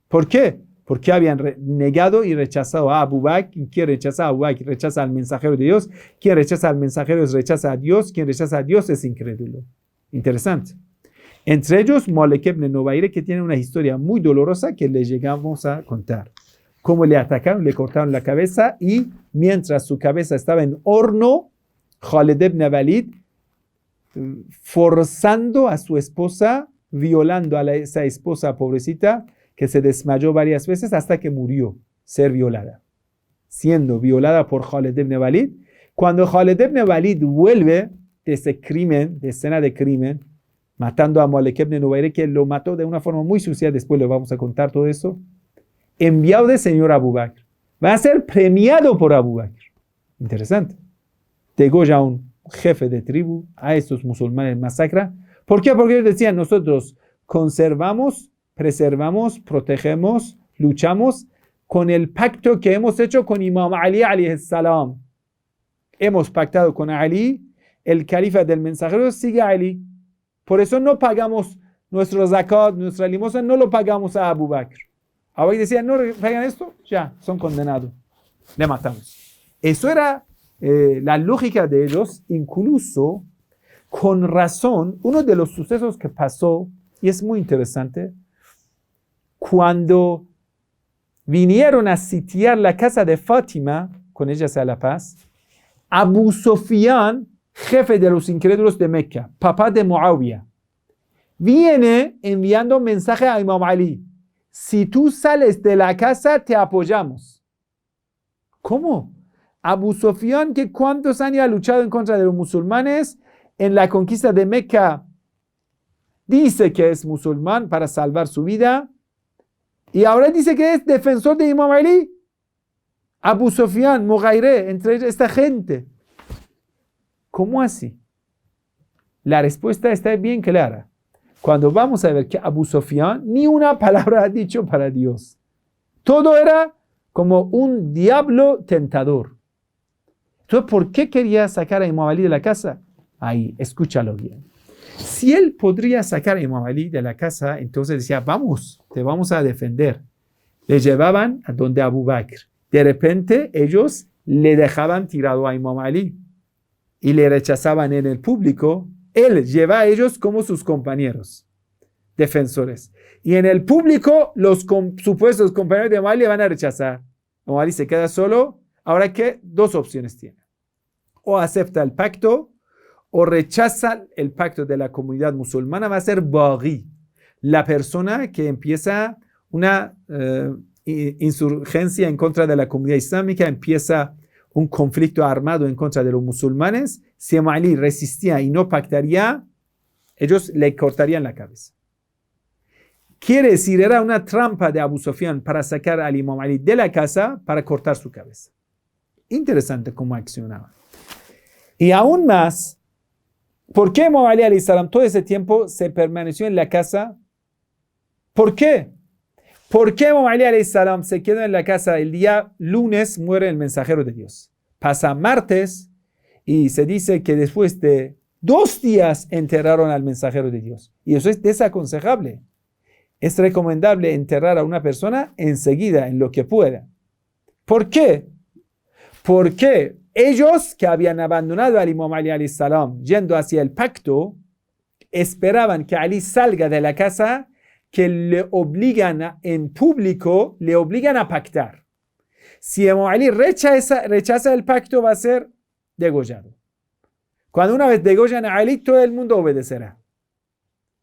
Speaker 1: ¿Por qué? Porque habían negado y rechazado a Abu Bakr. Quien rechaza a Abu Bakr rechaza al mensajero de Dios. Quien rechaza al mensajero rechaza a Dios. Quien rechaza a Dios es incrédulo. Interesante. Entre ellos, Malik ibn Nubayr, que tiene una historia muy dolorosa que le llegamos a contar. Cómo le atacaron, le cortaron la cabeza y mientras su cabeza estaba en horno, Khalid ibn Walid, forzando a su esposa, violando a esa esposa pobrecita, que se desmayó varias veces hasta que murió, ser violada. Siendo violada por Khalid ibn Walid. Cuando Khalid ibn Walid vuelve de ese crimen, de escena de crimen, matando a Malik ibn Nubayr, que lo mató de una forma muy sucia, después le vamos a contar todo eso, enviado del señor Abu Bakr, va a ser premiado por Abu Bakr. Interesante. Degolla a un jefe de tribu, a estos musulmanes masacra. ¿Por qué? Porque ellos decían, nosotros conservamos, preservamos, protegemos, luchamos con el pacto que hemos hecho con Imam Ali alayhi salam. Hemos pactado con Ali, el califa del mensajero sigue a Ali. Por eso no pagamos nuestro zakat, nuestra limosna, no lo pagamos a Abu Bakr. Ahora decían, no pagan esto, ya, son condenados. Le matamos. Eso era la lógica de ellos, incluso con razón, uno de los sucesos que pasó, y es muy interesante, cuando vinieron a sitiar la casa de Fátima, con ella sea la paz, Abu Sufyan, jefe de los incrédulos de Meca, papá de Muawiyah, viene enviando un mensaje a Imam Ali. Si tú sales de la casa, te apoyamos. ¿Cómo? Abu Sufyan, que cuántos años ha luchado en contra de los musulmanes en la conquista de Meca, dice que es musulmán para salvar su vida, y ahora dice que es defensor de Imam Ali. Abu Sufyan, Mughayre, entre esta gente. ¿Cómo así? La respuesta está bien clara. Cuando vamos a ver que Abu Sufyan ni una palabra ha dicho para Dios. Todo era como un diablo tentador. Entonces, ¿por qué quería sacar a Imam Ali de la casa? Ahí, escúchalo bien. Si él podría sacar a Imam Ali de la casa, entonces decía, vamos, te vamos a defender. Le llevaban a donde Abu Bakr. De repente, ellos le dejaban tirado a Imam Ali y le rechazaban en el público. Él lleva a ellos como sus compañeros, defensores. Y en el público, los supuestos compañeros de Imam Ali le van a rechazar. Imam Ali se queda solo. Ahora, ¿qué? Dos opciones tiene. O acepta el pacto, o rechaza el pacto de la comunidad musulmana. Va a ser baghi, la persona que empieza una insurgencia en contra de la comunidad islámica, empieza un conflicto armado en contra de los musulmanes. Si Imam Ali resistía y no pactaría, ellos le cortarían la cabeza. Quiere decir, era una trampa de Abu Sufyan para sacar al Imam Ali de la casa para cortar su cabeza. Interesante cómo accionaba. Y aún más, ¿por qué Imam Ali alayhi salam todo ese tiempo se permaneció en la casa? ¿Por qué? ¿Por qué Imam Ali alayhi salam se quedó en la casa? El día lunes muere el mensajero de Dios. Pasa martes y se dice que después de 2 días enterraron al mensajero de Dios. Y eso es desaconsejable. Es recomendable enterrar a una persona enseguida, en lo que pueda. ¿Por qué? Porque ellos que habían abandonado al Imam Ali alayhi salam yendo hacia el pacto, esperaban que Ali salga de la casa, que le obligan en público, le obligan a pactar. Si Imam Ali rechaza el pacto, va a ser degollado. Cuando una vez degollan a Ali, todo el mundo obedecerá.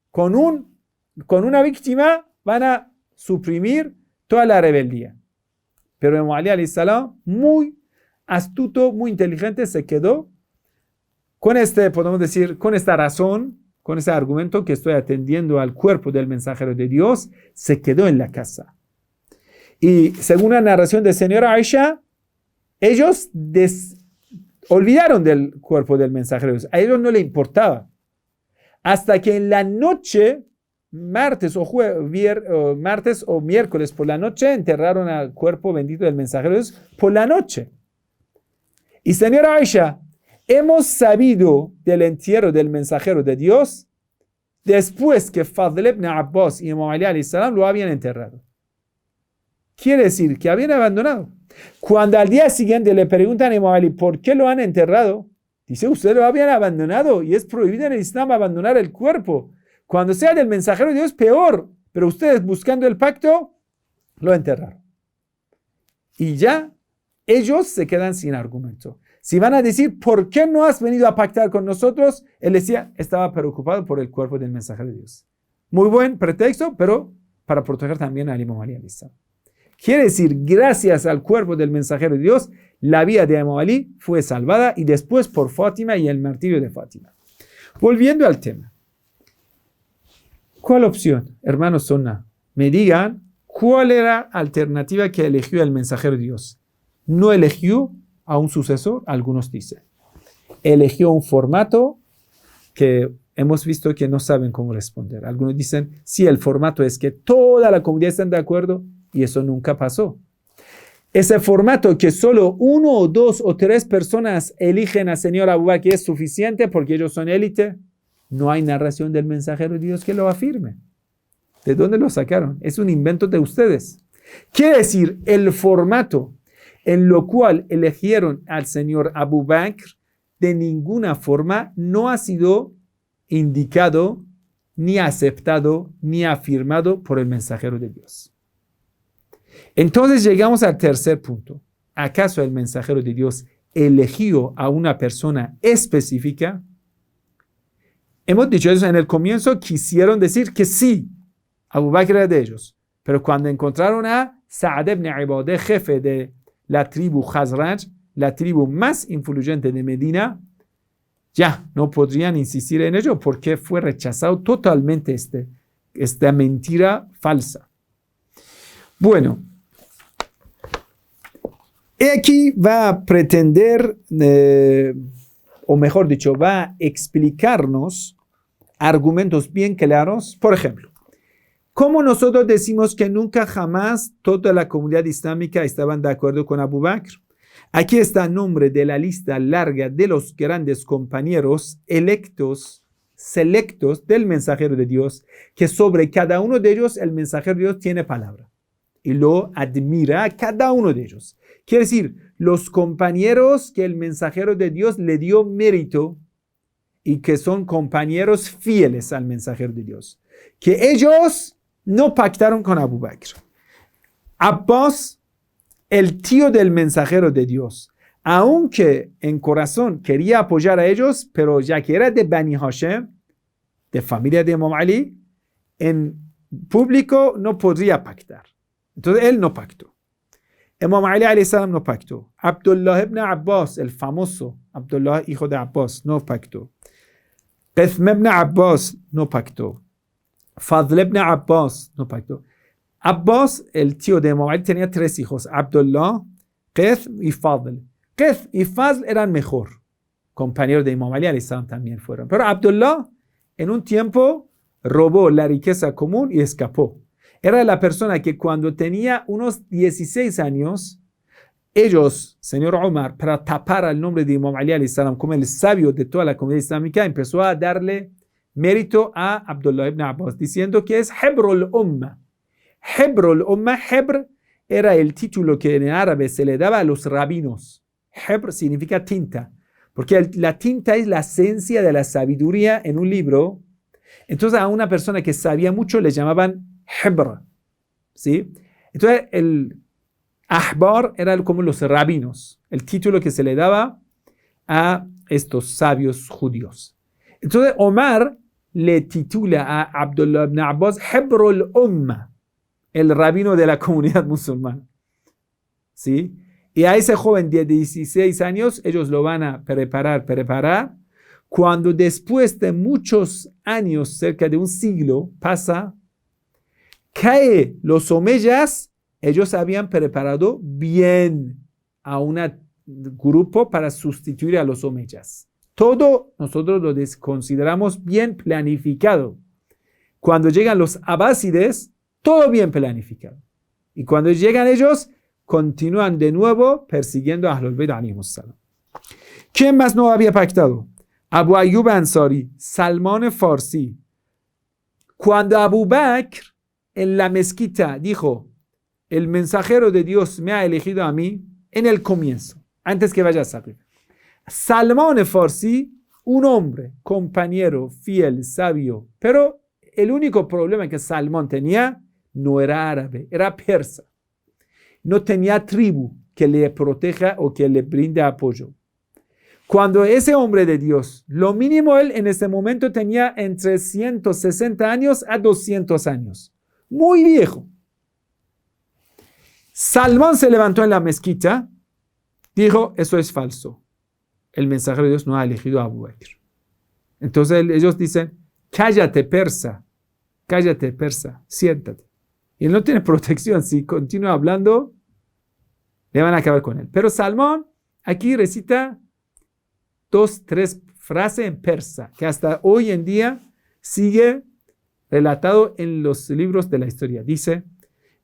Speaker 1: Con una víctima van a suprimir toda la rebeldía. Pero Imam Ali alayhi salam, muy astuto, muy inteligente, se quedó con podemos decir, con esta razón, con ese argumento que estoy atendiendo al cuerpo del mensajero de Dios, se quedó en la casa. Y según la narración de señora Aisha, ellos olvidaron del cuerpo del mensajero de Dios. A ellos no les importaba. Hasta que en la noche, martes o miércoles por la noche, enterraron al cuerpo bendito del mensajero de Dios por la noche. Y señora Aisha, hemos sabido del entierro del mensajero de Dios después que Fadl ibn Abbas y Imam Ali alayhi salam lo habían enterrado. Quiere decir que habían abandonado. Cuando al día siguiente le preguntan a Imam Ali por qué lo han enterrado, dice, ustedes lo habían abandonado y es prohibido en el Islam abandonar el cuerpo. Cuando sea del mensajero de Dios, peor. Pero ustedes buscando el pacto, lo enterraron. Y ya ellos se quedan sin argumento. Si van a decir, ¿por qué no has venido a pactar con nosotros? Él decía, estaba preocupado por el cuerpo del mensajero de Dios. Muy buen pretexto, pero para proteger también al Imam Ali alayhi salam. Quiere decir, gracias al cuerpo del mensajero de Dios, la vida de Imam Ali fue salvada y después por Fátima y el martirio de Fátima. Volviendo al tema. ¿Cuál opción, hermanos Sunna? Me digan, ¿cuál era la alternativa que eligió el mensajero de Dios? ¿No eligió a un sucesor? Algunos dicen. Eligió un formato que hemos visto que no saben cómo responder. Algunos dicen, sí, el formato es que toda la comunidad está de acuerdo y eso nunca pasó. Ese formato que solo 1 o 2 o 3 personas eligen al señor Abu Bakr es suficiente porque ellos son élite. No hay narración del mensajero de Dios que lo afirme. ¿De dónde lo sacaron? Es un invento de ustedes. Quiere decir, el formato en lo cual eligieron al señor Abu Bakr de ninguna forma no ha sido indicado, ni aceptado, ni afirmado por el mensajero de Dios. Entonces llegamos al tercer punto. ¿Acaso el mensajero de Dios eligió a una persona específica? Hemos dicho eso en el comienzo, quisieron decir que sí, Abu Bakr era de ellos. Pero cuando encontraron a Sa'd ibn Ibadah, jefe de la tribu Khazraj, la tribu más influyente de Medina, ya no podrían insistir en ello porque fue rechazado totalmente esta mentira falsa. Bueno, aquí va a pretender, o mejor dicho, va a explicarnos argumentos bien claros. Por ejemplo, ¿cómo nosotros decimos que nunca jamás toda la comunidad islámica estaban de acuerdo con Abu Bakr? Aquí está el nombre de la lista larga de los grandes compañeros selectos del mensajero de Dios, que sobre cada uno de ellos el mensajero de Dios tiene palabra y lo admira a cada uno de ellos. Quiere decir, los compañeros que el mensajero de Dios le dio mérito y que son compañeros fieles al mensajero de Dios, que ellos no pactaron con Abu Bakr. Abbas, el tío del mensajero de Dios, aunque en corazón quería apoyar a ellos, pero ya que era de Bani Hashem, de familia de Imam Ali, en público no podría pactar. Entonces él no pactó. Imam Ali alayhi salam no pactó. Abdullah ibn Abbas, el famoso Abdullah, hijo de Abbas, no pactó. Qithm ibn Abbas no pactó. Fadl ibn Abbas no pactó. Abbas, el tío de Imam Ali, tenía 3 hijos, Abdullah, Qithm y Fadl. Qithm y Fadl eran mejor. Compañeros de Imam Ali alayhi salam también fueron. Pero Abdullah, en un tiempo, robó la riqueza común y escapó. Era la persona que cuando tenía unos 16 años, ellos, señor Omar, para tapar el nombre de Imam Ali alayhi salam como el sabio de toda la comunidad islámica, empezó a darle mérito a Abdullah ibn Abbas, diciendo que es Hebrul Umma. Hebrul Umma, Hebr era el título que en árabe se le daba a los rabinos. Hebr significa tinta, porque la tinta es la esencia de la sabiduría en un libro. Entonces a una persona que sabía mucho le llamaban Hebr, ¿sí? Entonces el Ahbar era como los rabinos, el título que se le daba a estos sabios judíos. Entonces Omar le titula a Abdullah ibn Abbas Hebrul Umma, el rabino de la comunidad musulmana, ¿sí? Y a ese joven de 16 años ellos lo van a preparar. Cuando después de muchos años, cerca de un siglo, cae los omeyas, ellos habían preparado bien a una grupo para sustituir a los omeyas. Todo nosotros lo consideramos bien planificado. Cuando llegan los abásides, todo bien planificado. Y cuando llegan ellos, continúan de nuevo persiguiendo a Ahlul Bayt alayhimus salam. ¿Quién más no había pactado? Abu Ayyub Ansari, Salman Farsi. Cuando Abu Bakr en la mezquita dijo, el mensajero de Dios me ha elegido a mí, en el comienzo, antes que vaya a salir. Salman Farsi, un hombre, compañero, fiel, sabio, pero el único problema que Salman tenía no era árabe, era persa. No tenía tribu que le proteja o que le brinde apoyo. Cuando ese hombre de Dios, lo mínimo él en ese momento tenía entre 160 años a 200 años. Muy viejo. Salman se levantó en la mezquita, dijo, eso es falso. El mensajero de Dios no ha elegido a Abu Bakr. Entonces ellos dicen, cállate persa, siéntate. Y él no tiene protección, si continúa hablando, le van a acabar con él. Pero Salman aquí recita 2, 3 frases en persa, que hasta hoy en día sigue relatado en los libros de la historia. Dice,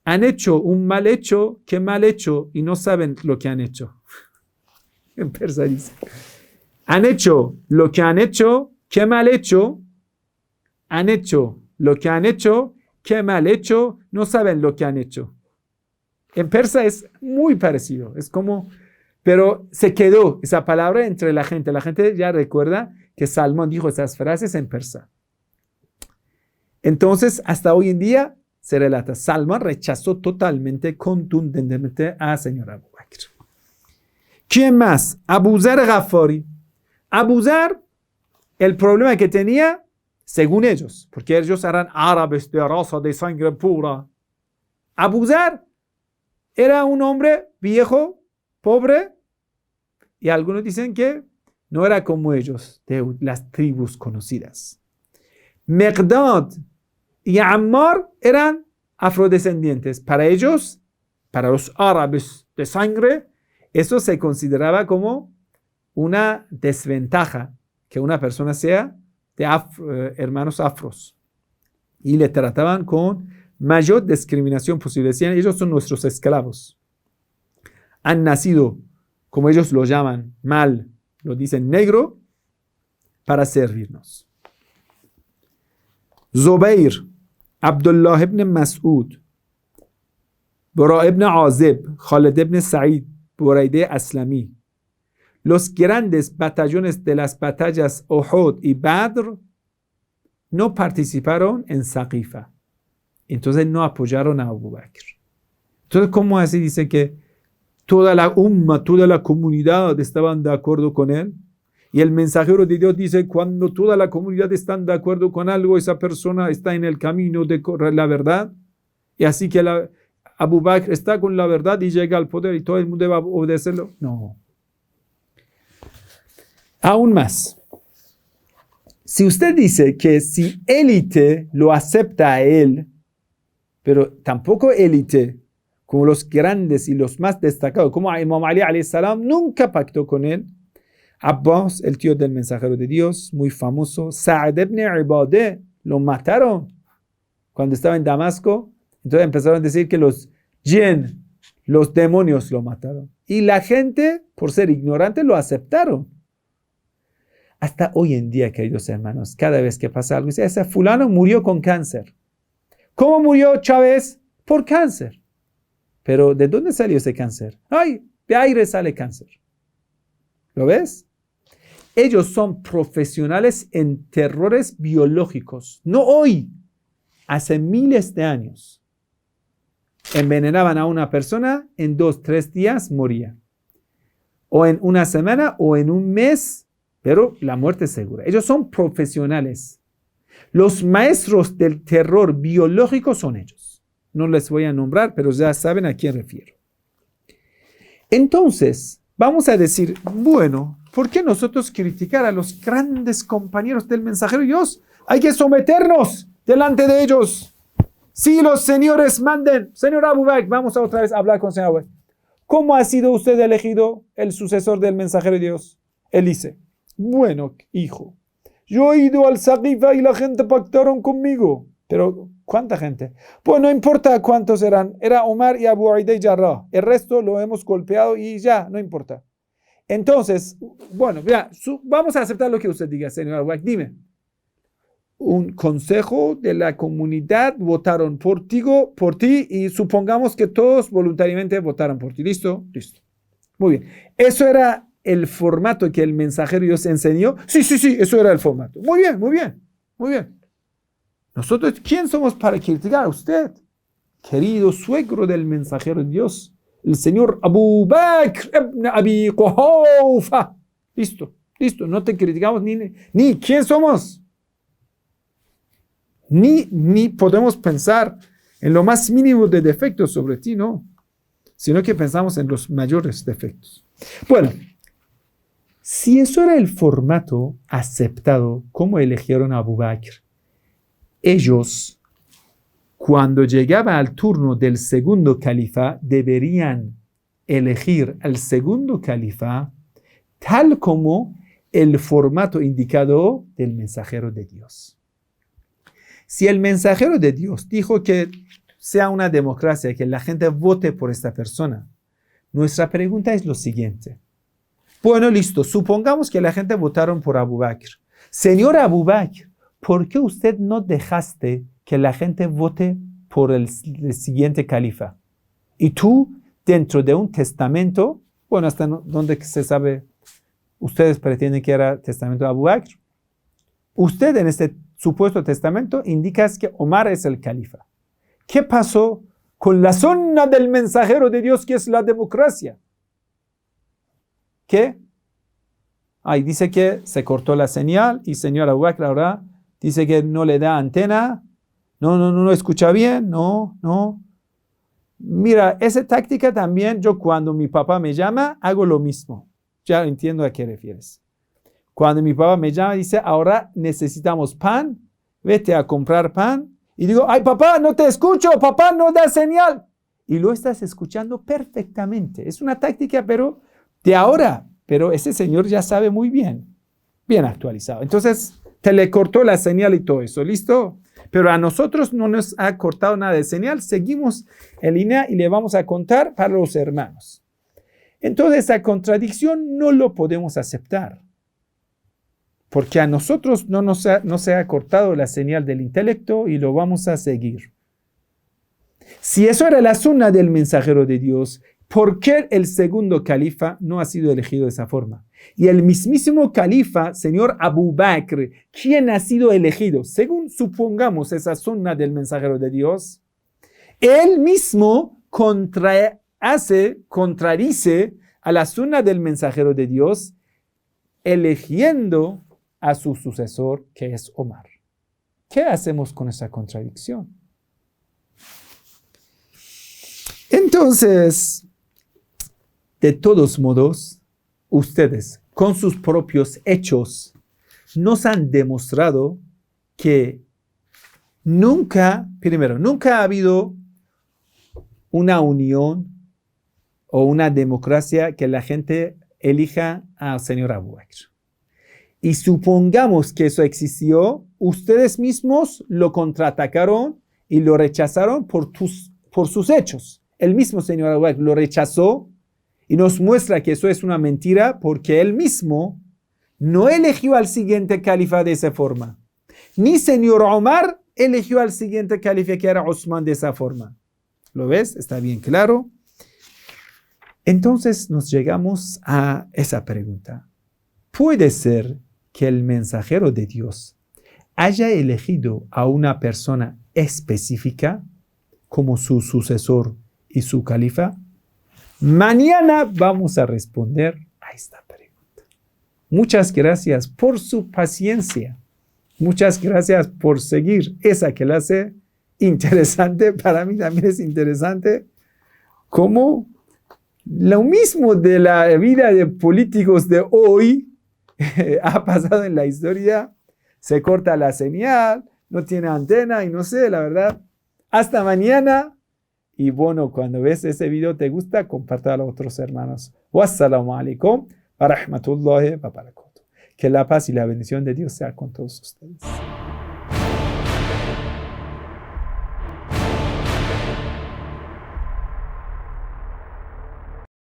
Speaker 1: han hecho un mal hecho, qué mal hecho, y no saben lo que han hecho. En persa dice, han hecho lo que han hecho, qué mal hecho, han hecho lo que han hecho, qué mal hecho, no saben lo que han hecho. En persa es muy parecido, es como, pero se quedó esa palabra entre la gente. La gente ya recuerda que Salman dijo esas frases en persa. Entonces, hasta hoy en día se relata, Salman rechazó totalmente, contundentemente a señor Abu Bakr. ¿Quién más? Abu Zar Ghafari. Abu Zar, el problema que tenía, según ellos, porque ellos eran árabes de raza de sangre pura. Abu Zar era un hombre viejo, pobre, y algunos dicen que no era como ellos, de las tribus conocidas. Miqdad y Ammar eran afrodescendientes. Para ellos, para los árabes de sangre, eso se consideraba como una desventaja, que una persona sea de hermanos afros. Y le trataban con mayor discriminación posible. Decían, ellos son nuestros esclavos. Han nacido, como ellos lo llaman, mal, lo dicen negro, para servirnos. Zubair, Abdullah ibn Mas'ud, Bara ibn Azib, Khalid ibn Sa'id, Buraide Aslami. Los grandes batallones de las batallas Uhud y Badr no participaron en Saqifa. Entonces no apoyaron a Abu Bakr. Entonces, ¿cómo así dice que toda la umma, toda la comunidad estaban de acuerdo con él? Y el mensajero de Dios dice, cuando toda la comunidad está de acuerdo con algo, esa persona está en el camino de la verdad. Y así que Abu Bakr está con la verdad y llega al poder y todo el mundo va a obedecerlo. No. Aún más. Si usted dice que si élite lo acepta a él, pero tampoco élite, como los grandes y los más destacados, como Imam Ali alayhi salam, nunca pactó con él. Abbas, el tío del mensajero de Dios, muy famoso. Sa'ad ibn Ibadah, lo mataron cuando estaba en Damasco. Entonces empezaron a decir que los jinn, los demonios lo mataron. Y la gente, por ser ignorante, lo aceptaron. Hasta hoy en día, queridos hermanos, cada vez que pasa algo, dice, ese fulano murió con cáncer. ¿Cómo murió Chávez? Por cáncer. Pero ¿de dónde salió ese cáncer? Ay, de aire sale cáncer. ¿Lo ves? Ellos son profesionales en terrores biológicos. No hoy, hace miles de años. Envenenaban a una persona, en 2, 3 días moría. O en una semana o en un mes, pero la muerte es segura. Ellos son profesionales. Los maestros del terror biológico son ellos. No les voy a nombrar, pero ya saben a quién refiero. Entonces, vamos a decir, bueno, ¿por qué nosotros criticar a los grandes compañeros del mensajero de Dios? Hay que someternos delante de ellos. Si los señores manden, señor Abu Bakr, vamos a otra vez a hablar con el señor Abu Bakr. ¿cómo ha sido usted elegido el sucesor del mensajero de Dios? Él dice, bueno, hijo, yo he ido al Saqifa y la gente pactaron conmigo. Pero, ¿cuánta gente? Pues no importa cuántos eran. Era Omar y Abu Ubaida y Jarrah. El resto lo hemos golpeado y ya, no importa. Entonces, bueno, mira, vamos a aceptar lo que usted diga, señor Abu Bakr. Dime. Un consejo de la comunidad votaron por ti y supongamos que todos voluntariamente votaron por ti. ¿Listo? Listo. Muy bien. Eso era el formato que el mensajero Dios enseñó. Sí, eso era el formato. Muy bien, muy bien, muy bien. Nosotros, ¿quién somos para criticar a usted? Querido suegro del mensajero de Dios, el señor Abu Bakr ibn Abi Quhafa. Listo, no te criticamos ni quién somos. Ni podemos pensar en lo más mínimo de defectos sobre ti, no. Sino que pensamos en los mayores defectos. Bueno, si eso era el formato aceptado, ¿cómo eligieron a Abu Bakr? Ellos, cuando llegaba al turno del segundo califa, deberían elegir al segundo califa tal como el formato indicado del mensajero de Dios. Si el mensajero de Dios dijo que sea una democracia, que la gente vote por esta persona, nuestra pregunta es lo siguiente. Bueno, listo, supongamos que la gente votaron por Abu Bakr. Señor Abu Bakr, ¿por qué usted no dejaste que la gente vote por el siguiente califa? Y tú, dentro de un testamento, bueno, hasta donde se sabe, ustedes pretenden que era testamento de Abu Bakr. Usted en este supuesto testamento indica que Omar es el califa. ¿Qué pasó con la sunna del mensajero de Dios, que es la democracia? ¿Qué? Ahí dice que se cortó la señal y señor Abu Bakr ahora dice que no le da antena. No escucha bien. No. Mira, esa táctica también, yo cuando mi papá me llama, hago lo mismo. Ya entiendo a qué refieres. Cuando mi papá me llama, dice, ahora necesitamos pan, vete a comprar pan. Y digo, ay papá, no te escucho, papá no da señal. Y lo estás escuchando perfectamente. Es una táctica, pero de ahora. Pero ese señor ya sabe muy bien actualizado. Entonces, te le cortó la señal y todo eso, ¿listo? Pero a nosotros no nos ha cortado nada de señal. Seguimos en línea y le vamos a contar para los hermanos. Entonces, esa contradicción no lo podemos aceptar. Porque a nosotros no se ha cortado la señal del intelecto y lo vamos a seguir. Si eso era la sunna del mensajero de Dios, ¿por qué el segundo califa no ha sido elegido de esa forma? Y el mismísimo califa, señor Abu Bakr, ¿quién ha sido elegido? Según supongamos esa sunna del mensajero de Dios, él mismo contradice a la sunna del mensajero de Dios, eligiendo a su sucesor, que es Omar. ¿Qué hacemos con esa contradicción? Entonces, de todos modos, ustedes, con sus propios hechos, nos han demostrado que nunca ha habido una unión o una democracia que la gente elija al señor Abu Bakr. Y supongamos que eso existió, ustedes mismos lo contraatacaron y lo rechazaron por sus hechos. El mismo señor Abu Bakr lo rechazó y nos muestra que eso es una mentira porque él mismo no eligió al siguiente califa de esa forma. Ni señor Omar eligió al siguiente califa, que era Osman, de esa forma. ¿Lo ves? Está bien claro. Entonces nos llegamos a esa pregunta. ¿Puede ser que el mensajero de Dios haya elegido a una persona específica como su sucesor y su califa? Mañana vamos a responder a esta pregunta. Muchas gracias por su paciencia. Muchas gracias por seguir esa clase interesante. Para mí también es interesante cómo lo mismo de la vida de políticos de hoy ha pasado en la historia. Se corta la señal, no tiene antena y no sé, la verdad. Hasta mañana. Y bueno, cuando ves ese video te gusta, compártelo a otros hermanos. Wassalamu alaikum wa rahmatullahi wa barakatuh. Que la paz y la bendición de Dios sea con todos ustedes.